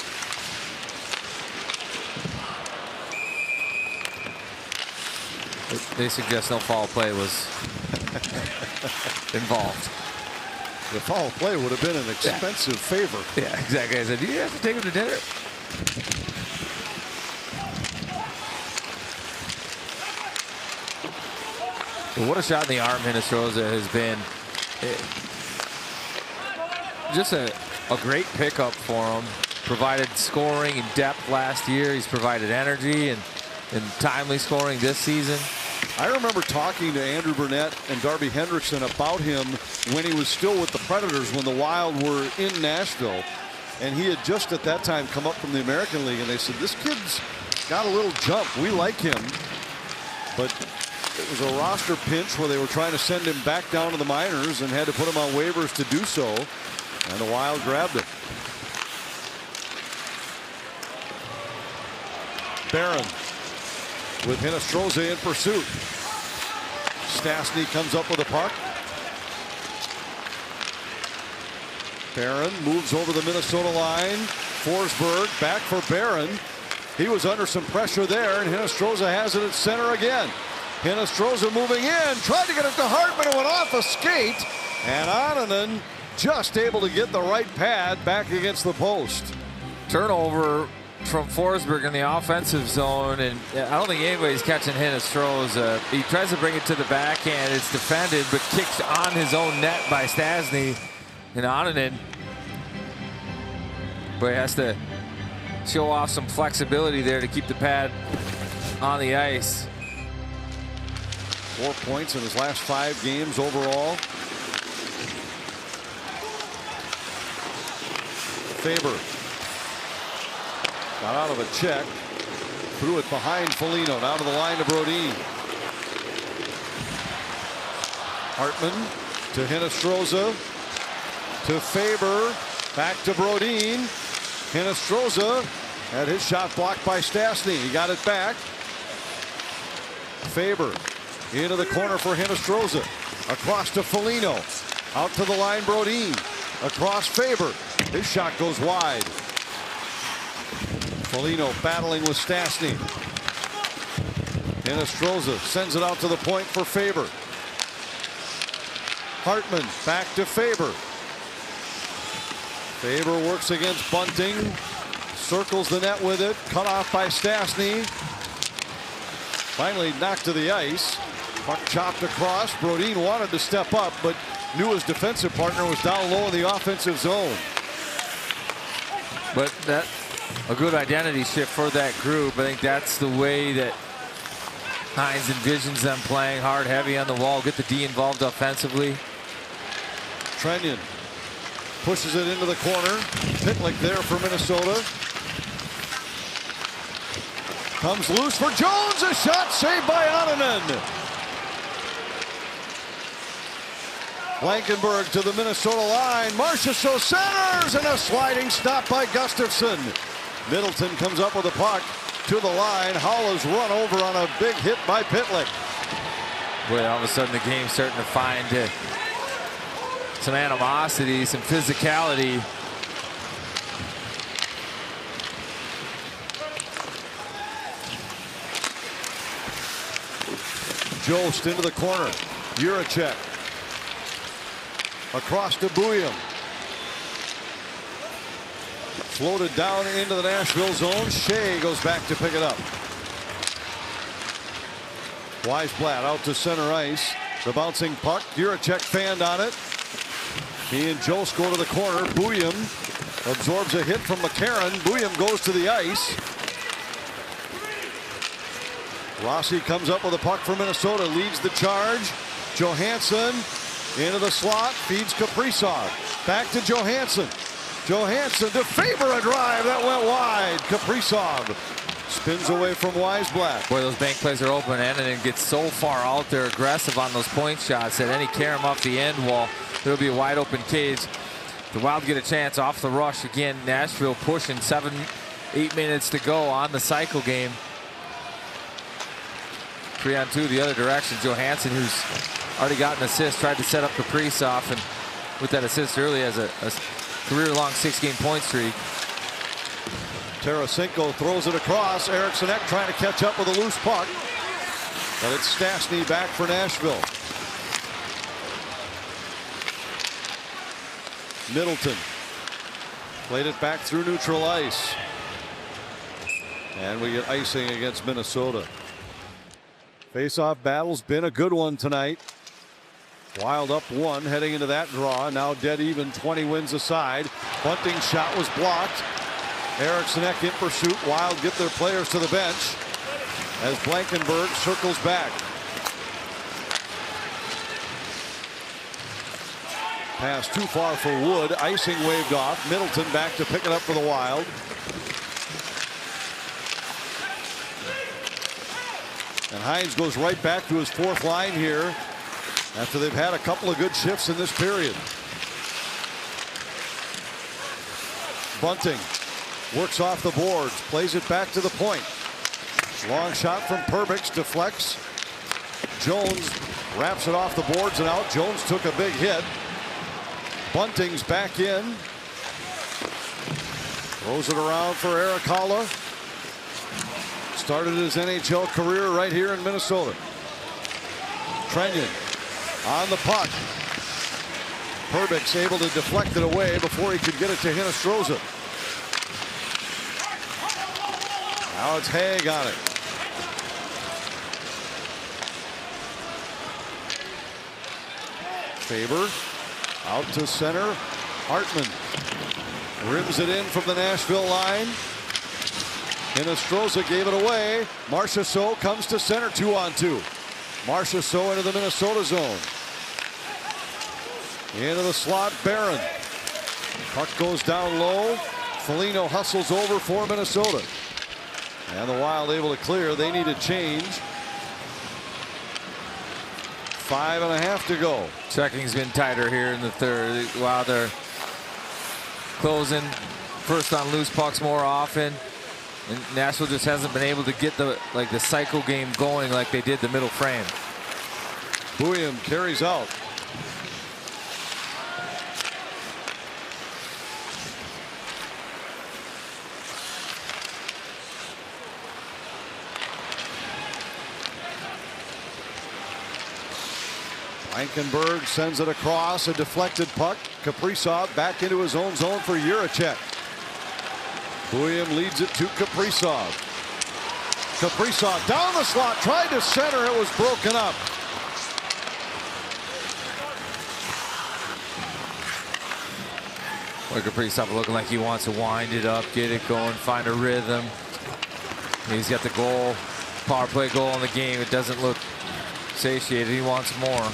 They suggest no foul play was involved. The foul play would have been an expensive favor. Yeah, exactly. I said, do you have to take him to dinner? But what a shot in the arm Hinostroza has been. Just a great pickup for him. Provided scoring and depth last year. He's provided energy and timely scoring this season. I remember talking to Andrew Burnett and Darby Hendrickson about him when he was still with the Predators when the Wild were in Nashville. And he had just at that time come up from the American League, and they said, this kid's got a little jump. We like him. But it was a roster pinch where they were trying to send him back down to the minors and had to put him on waivers to do so. And the Wild grabbed him. Barron with Hinostroza in pursuit. Stastny comes up with a puck. Barron moves over the Minnesota line. Forsberg back for Barron. He was under some pressure there, and Hinostroza has it at center again. Hinostroza moving in, tried to get it to Hartman, who went off a skate, and Ananen just able to get the right pad back against the post. Turnover from Forsberg in the offensive zone, and I don't think anybody's catching Hinostroza. He tries to bring it to the backhand. It's defended, but kicked on his own net by Stastny. And Ananen, but he has to show off some flexibility there to keep the pad on the ice. 4 points in his last 5 games overall. Faber got out of a check, threw it behind Foligno, down to the line to Brodin. Hartman to Hinostroza, to Faber, back to Brodin. Hinostroza had his shot blocked by Stastny. He got it back. Faber into the corner for Hinostroza. Across to Foligno. Out to the line, Brodin. Across Faber. His shot goes wide. Foligno battling with Stastny. Hinostroza sends it out to the point for Faber. Hartman back to Faber. Faber works against Bunting. Circles the net with it. Cut off by Stastny. Finally knocked to the ice. Puck chopped across. Brodin wanted to step up, but knew his defensive partner was down low in the offensive zone. But that a good identity shift for that group. I think that's the way that Hines envisions them playing hard, heavy on the wall, get the D involved offensively. Trenyon pushes it into the corner. Pitlick there for Minnesota. Comes loose for Jones. A shot saved by Ananen. Blankenberg to the Minnesota line. Marchessault centers, and a sliding stop by Gustafsson. Middleton comes up with a puck to the line. Hull is run over on a big hit by Pitlick. Boy, all of a sudden the game's starting to find some animosity, some physicality. Jost into the corner. Juracek. Across to Bouillon. Floated down into the Nashville zone. Shea goes back to pick it up. Weisblatt out to center ice. The bouncing puck. Juracek fanned on it. He and Jost go to the corner. Bouillon absorbs a hit from McCarron. Bouillon goes to the ice. Rossi comes up with a puck for Minnesota. Leads the charge. Johansson into the slot. Feeds Kaprizov. Back to Johansson. Johansson to Faber, a drive that went wide. Kaprizov spins away from Weisblatt. Boy, those bank plays are open. Ananen gets so far out there, aggressive on those point shots that any carry him off the end wall, there'll be a wide open cage. The Wild get a chance off the rush again. Nashville pushing 7-8 minutes to go on the cycle game. 3-on-2 the other direction. Johansson, who's already got an assist, tried to set up Kaprizov, and with that assist early has a career-long 6-game point streak. Tarasenko throws it across. Eriksson Ek trying to catch up with a loose puck. But it's Stastny back for Nashville. Middleton played it back through neutral ice. And we get icing against Minnesota. Face-off battle's been a good one tonight. Wild up 1 heading into that draw. Now dead even, 20 wins aside. Bunting's shot was blocked. Eriksson Ek in pursuit. Wild get their players to the bench as Blankenburg circles back. Pass too far for Wood. Icing waved off. Middleton back to pick it up for the Wild. And Hines goes right back to his 4th line here after they've had a couple of good shifts in this period. Bunting works off the boards, plays it back to the point. Long shot from Perbix, deflects. Jones wraps it off the boards and out. Jones took a big hit. Bunting's back in. Throws it around for Erik Haula. Started his NHL career right here in Minnesota. Trenyon on the puck. Perbix able to deflect it away before he could get it to Hinostroza. Now it's Haig on it. Faber out to center. Hartman rims it in from the Nashville line. Hinostroza gave it away. Marchessault comes to center, 2-on-2. Marchessault into the Minnesota zone. Into the slot, Barron. Puck goes down low. Foligno hustles over for Minnesota. And the Wild able to clear. They need a change. 5.5 to go. Checking's been tighter here in the third. While they're closing first on loose pucks more often. And Nashville just hasn't been able to get the cycle game going like they did the middle frame. Buium carries out. Blankenburg sends it across, a deflected puck. Kaprizov back into his own zone for Jiricek. Buium leads it to Kaprizov. Kaprizov down the slot, tried to center, it was broken up. Boy, Kaprizov looking like he wants to wind it up, get it going, find a rhythm. He's got the goal, power play goal in the game. It doesn't look satiated. He wants more.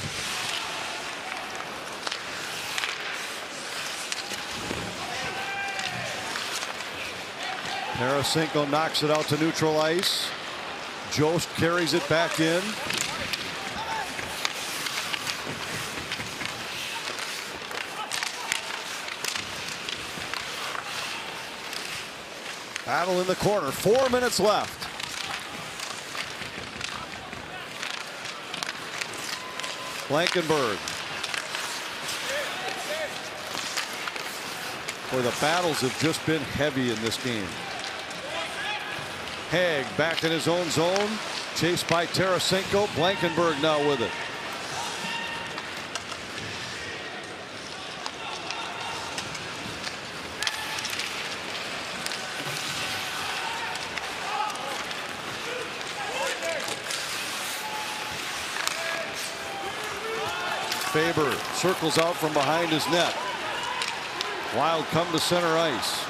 Tarasenko knocks it out to neutral ice. Jost carries it back in. Battle in the corner. 4 minutes left. Blankenburg. Boy, the battles have just been heavy in this game. Haig back in his own zone. Chased by Tarasenko. Blankenburg now with it. Faber circles out from behind his net. Wild come to center ice.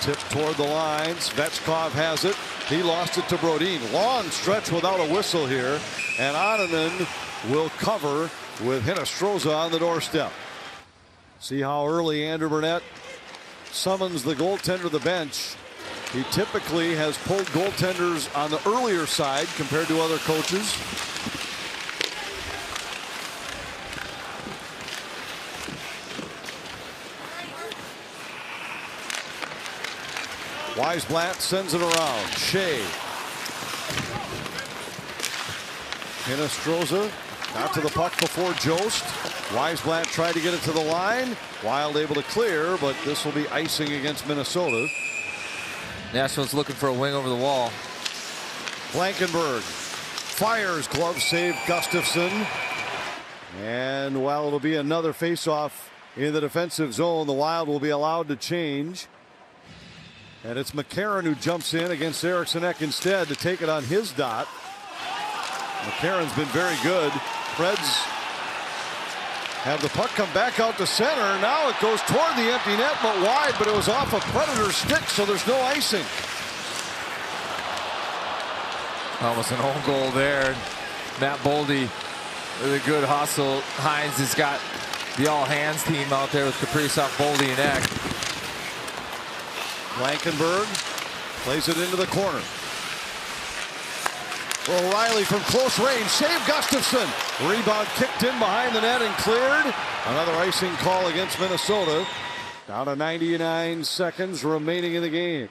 Tip toward the line. Svechkov has it. He lost it to Brodin. Long stretch without a whistle here. And Onanen will cover with Hinostroza on the doorstep. See how early Andrew Burnett summons the goaltender to the bench. He typically has pulled goaltenders on the earlier side compared to other coaches. Weisblatt sends it around. Shea. Hinostroza got to the puck before Jost. Weisblatt tried to get it to the line. Wild able to clear, but this will be icing against Minnesota. Nashville's looking for a wing over the wall. Blankenberg fires, glove save Gustafsson. And while it'll be another faceoff in the defensive zone, the Wild will be allowed to change. And it's McCarron who jumps in against Eriksson Ek instead to take it on his dot. McCarron's been very good. Preds have the puck come back out to center. Now it goes toward the empty net, but wide, but it was off a Predator stick, so there's no icing. Almost an own goal there. Matt Boldy with a good hustle. Hines has got the all-hands team out there with Kaprizov, Boldy, and Ek. Blankenberg plays it into the corner. O'Reilly from close range, save Gustafsson. Rebound kicked in behind the net and cleared. Another icing call against Minnesota. Down to 99 seconds remaining in the game.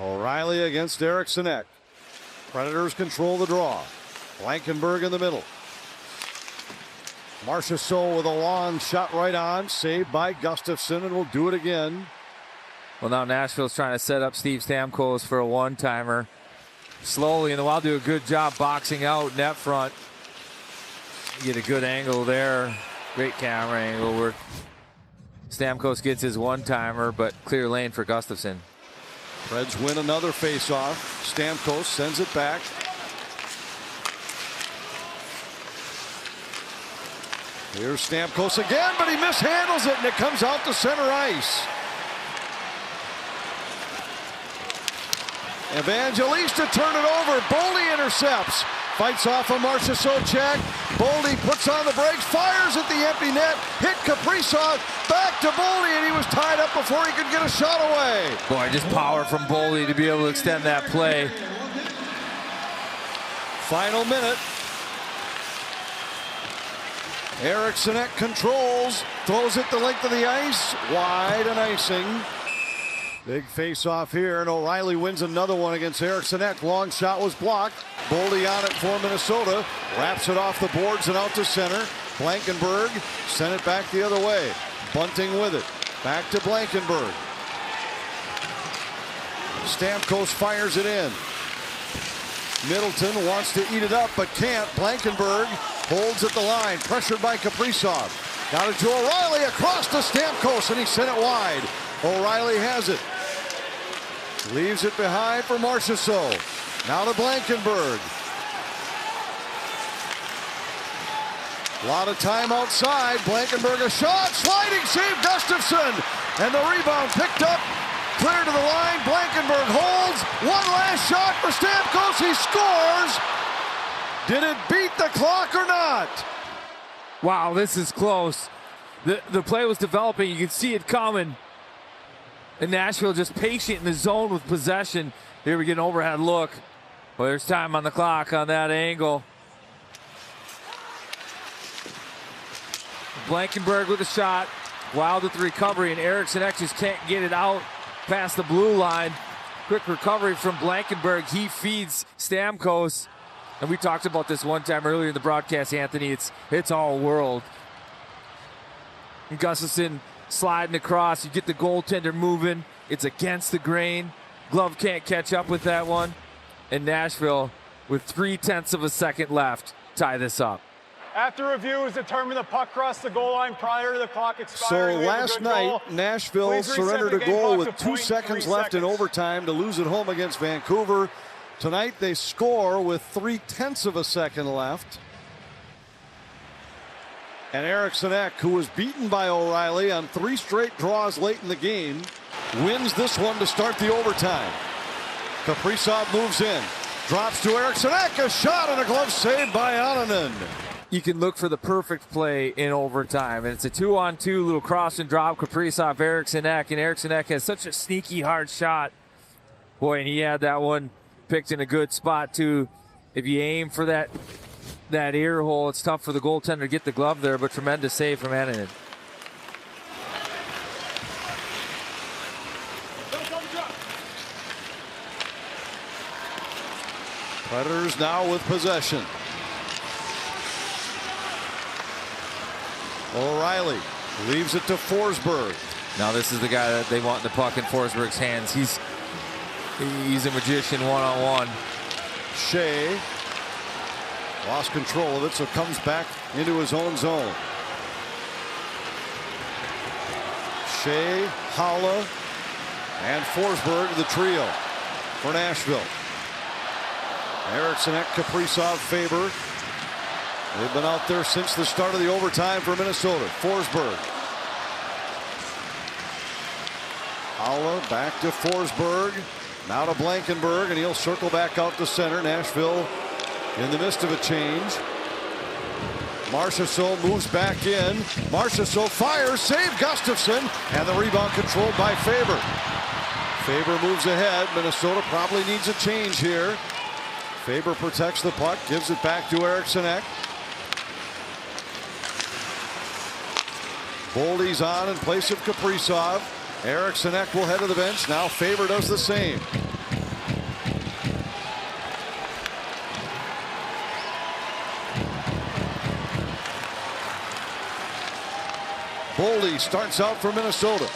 O'Reilly against Eriksson Ek. Predators control the draw. Blankenberg in the middle. Marchessault with a long shot right on, saved by Gustafsson, and will do it again. Well, now Nashville's trying to set up Steve Stamkos for a one-timer. Slowly, and the Wild do a good job boxing out net front. You get a good angle there. Great camera angle where Stamkos gets his one-timer, but clear lane for Gustafsson. Preds win another faceoff. Stamkos sends it back. Here's Stamkos again, but he mishandles it, and it comes out to center ice. Evangelista turn it over. Boldy intercepts. Fights off a Marchessault check. Boldy puts on the brakes, fires at the empty net, hit Kaprizov, back to Boldy, and he was tied up before he could get a shot away. Boy, just power from Boldy to be able to extend that play. Final minute. Eriksson Ek controls, throws it the length of the ice, wide and icing. Big face-off here, and O'Reilly wins another one against Eriksson Ek. Long shot was blocked. Boldy on it for Minnesota. Wraps it off the boards and out to center. Blankenberg sent it back the other way. Bunting with it. Back to Blankenberg. Stamkos fires it in. Middleton wants to eat it up, but can't. Blankenberg holds at the line, pressured by Kaprizov. Now to Joe O'Reilly across to Stamkos, and he sent it wide. O'Reilly has it. Leaves it behind for Marchessault. Now to Blankenberg. A lot of time outside. Blankenberg a shot. Sliding save Gustafsson. And the rebound picked up. Clear to the line. Blankenberg holds. One last shot for Stamkos. He scores. Did it beat the clock or not? Wow, this is close. The play was developing. You could see it coming. And Nashville just patient in the zone with possession. Here we get an overhead look. Well, there's time on the clock on that angle. Blankenberg with a shot. Wild with the recovery, and Eriksson Ek just can't get it out past the blue line. Quick recovery from Blankenberg. He feeds Stamkos. And we talked about this one time earlier in the broadcast, Anthony. It's all world. And Gustafsson sliding across. You get the goaltender moving. It's against the grain. Glove can't catch up with that one. And Nashville, with 0.3 of a second left, tie this up. After review, was determined the puck crossed the goal line prior to the clock So expiring. last night, Nashville Please reset surrendered the a game goal clock with to 2 0.3 seconds left in seconds. overtime to lose at home against Vancouver. Tonight they score with 0.3 of a second left. And Eriksson Ek, who was beaten by O'Reilly on 3 straight draws late in the game, wins this one to start the overtime. Kaprizov moves in, drops to Eriksson Ek, a shot and a glove save by Ananen. You can look for the perfect play in overtime. And it's a 2-on-2 little cross and drop. Kaprizov, Eriksson Ek. And Eriksson Ek has such a sneaky hard shot. Boy, and he had that one picked in a good spot too. If you aim for that ear hole, it's tough for the goaltender to get the glove there, but tremendous save from Ananen. Predators now with possession. O'Reilly leaves it to Forsberg. Now this is the guy that they want the puck in Forsberg's hands. He's He's a magician one-on-one. Shea lost control of it, so comes back into his own zone. Shea, Haula, and Forsberg, the trio for Nashville. Eriksson, Kaprizov, Faber. They've been out there since the start of the overtime for Minnesota. Forsberg. Haula back to Forsberg. Now to Blankenberg, and he'll circle back out to center. Nashville in the midst of a change. Marchessault moves back in. Marchessault fires, save Gustafsson, and the rebound controlled by Faber. Faber moves ahead. Minnesota probably needs a change here. Faber protects the puck, gives it back to Eriksson. Boldy's on in place of Kaprizov. Eriksson will head to the bench. Now Faber does the same. Boldy starts out for Minnesota.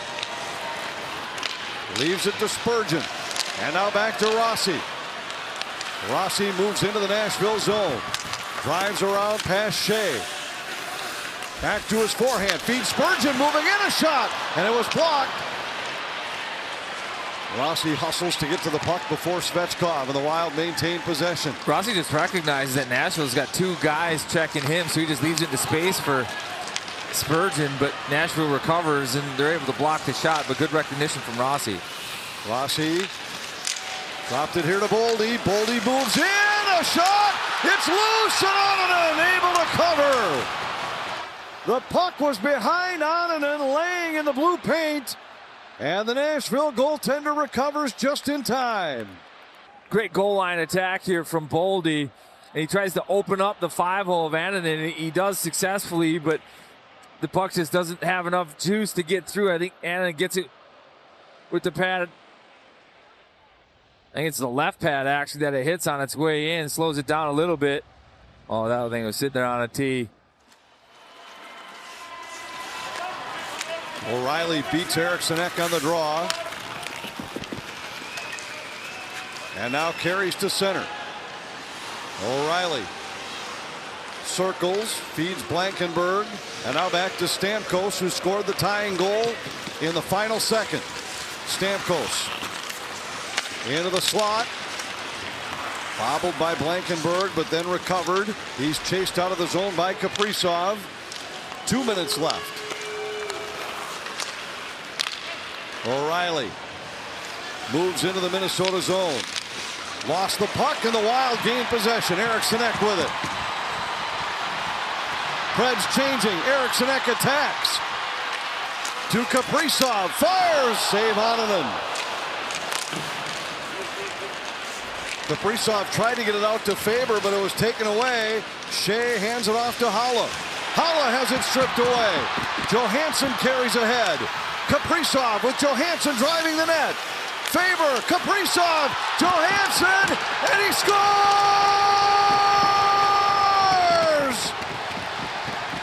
Leaves it to Spurgeon. And now back to Rossi. Rossi moves into the Nashville zone. Drives around past Shea. Back to his forehand. Feeds Spurgeon, moving in, a shot. And it was blocked. Rossi hustles to get to the puck before Svechkov, and the Wild maintain possession. Rossi just recognizes that Nashville's got two guys checking him, so he just leaves it into space for Spurgeon, but Nashville recovers and they're able to block the shot, but good recognition from Rossi. Rossi dropped it here to Boldy. Boldy moves in, a shot. It's loose, and Onanen able to cover. The puck was behind Onanen, laying in the blue paint, and the Nashville goaltender recovers just in time. Great goal line attack here from Boldy, and he tries to open up the 5-hole of Onanen. He does successfully, but the puck just doesn't have enough juice to get through. I think Onanen gets it with the pad. I think it's the left pad, actually, that it hits on its way in. Slows it down a little bit. Oh, that thing was sitting there on a tee. O'Reilly beats Eriksson on the draw. And now carries to center. O'Reilly circles, feeds Blankenberg, and now back to Stamkos, who scored the tying goal in the final second. Stamkos into the slot. Bobbled by Blankenberg, but then recovered. He's chased out of the zone by Kaprizov. 2 minutes left. O'Reilly moves into the Minnesota zone. Lost the puck, and the Wild gain possession. Eriksson with it. Preds changing. Eriksson attacks. To Kaprizov. Fires. Save Onanen. Kaprizov tried to get it out to Faber, but it was taken away. Shea hands it off to Haula. Haula has it stripped away. Johansson carries ahead. Kaprizov with Johansson driving the net. Faber, Kaprizov, Johansson, and he scores!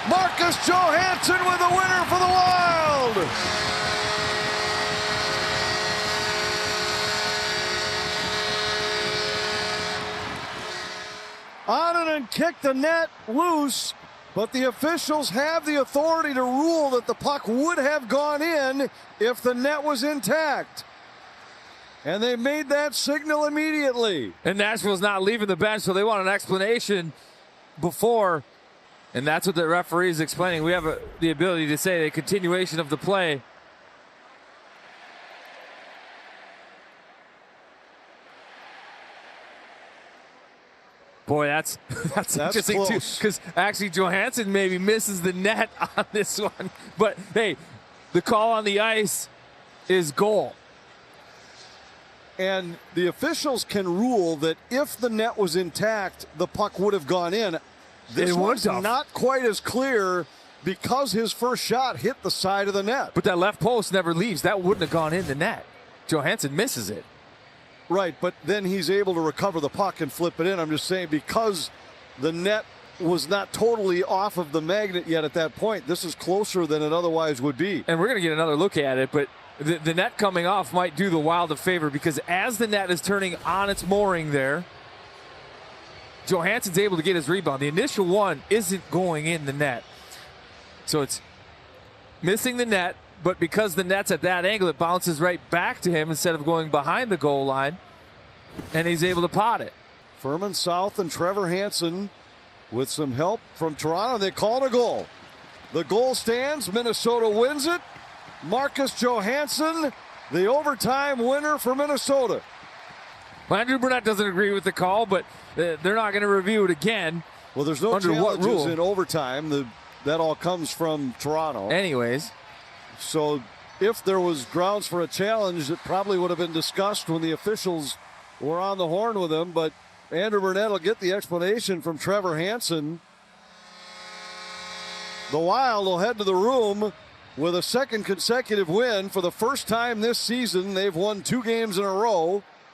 Marcus Johansson with the winner for the Wild. Onanen kicked the net loose, but the officials have the authority to rule that the puck would have gone in if the net was intact. And they made that signal immediately. And Nashville's not leaving the bench, so they want an explanation before. And that's what the referee is explaining. We have the ability to say a continuation of the play. Boy, that's interesting too, because actually Johansson maybe misses the net on this one. But hey, the call on the ice is goal. And the officials can rule that if the net was intact, the puck would have gone in. This one's not quite as clear because his first shot hit the side of the net. But that left post never leaves. That wouldn't have gone in the net. Johansson misses it. Right, but then he's able to recover the puck and flip it in. I'm just saying, because the net was not totally off of the magnet yet at that point, this is closer than it otherwise would be. And we're going to get another look at it, but the net coming off might do the Wild a favor, because as the net is turning on its mooring there, Johansson's able to get his rebound. The initial one isn't going in the net. So it's missing the net, but because the net's at that angle, it bounces right back to him instead of going behind the goal line, and he's able to pot it. Furman South and Trevor Hansen with some help from Toronto. They called a goal. The goal stands. Minnesota wins it. Marcus Johansson, the overtime winner for Minnesota. Well, Andrew Burnett doesn't agree with the call, but they're not going to review it again. Well, there's no Under what challenges rule? in overtime. That all comes from Toronto. Anyways, So if there was grounds for a challenge, it probably would have been discussed when the officials were on the horn with him. But Andrew Burnett will get the explanation from Trevor Hansen. The Wild will head to the room with a second consecutive win. For the first time this season, they've won 2 games in a row.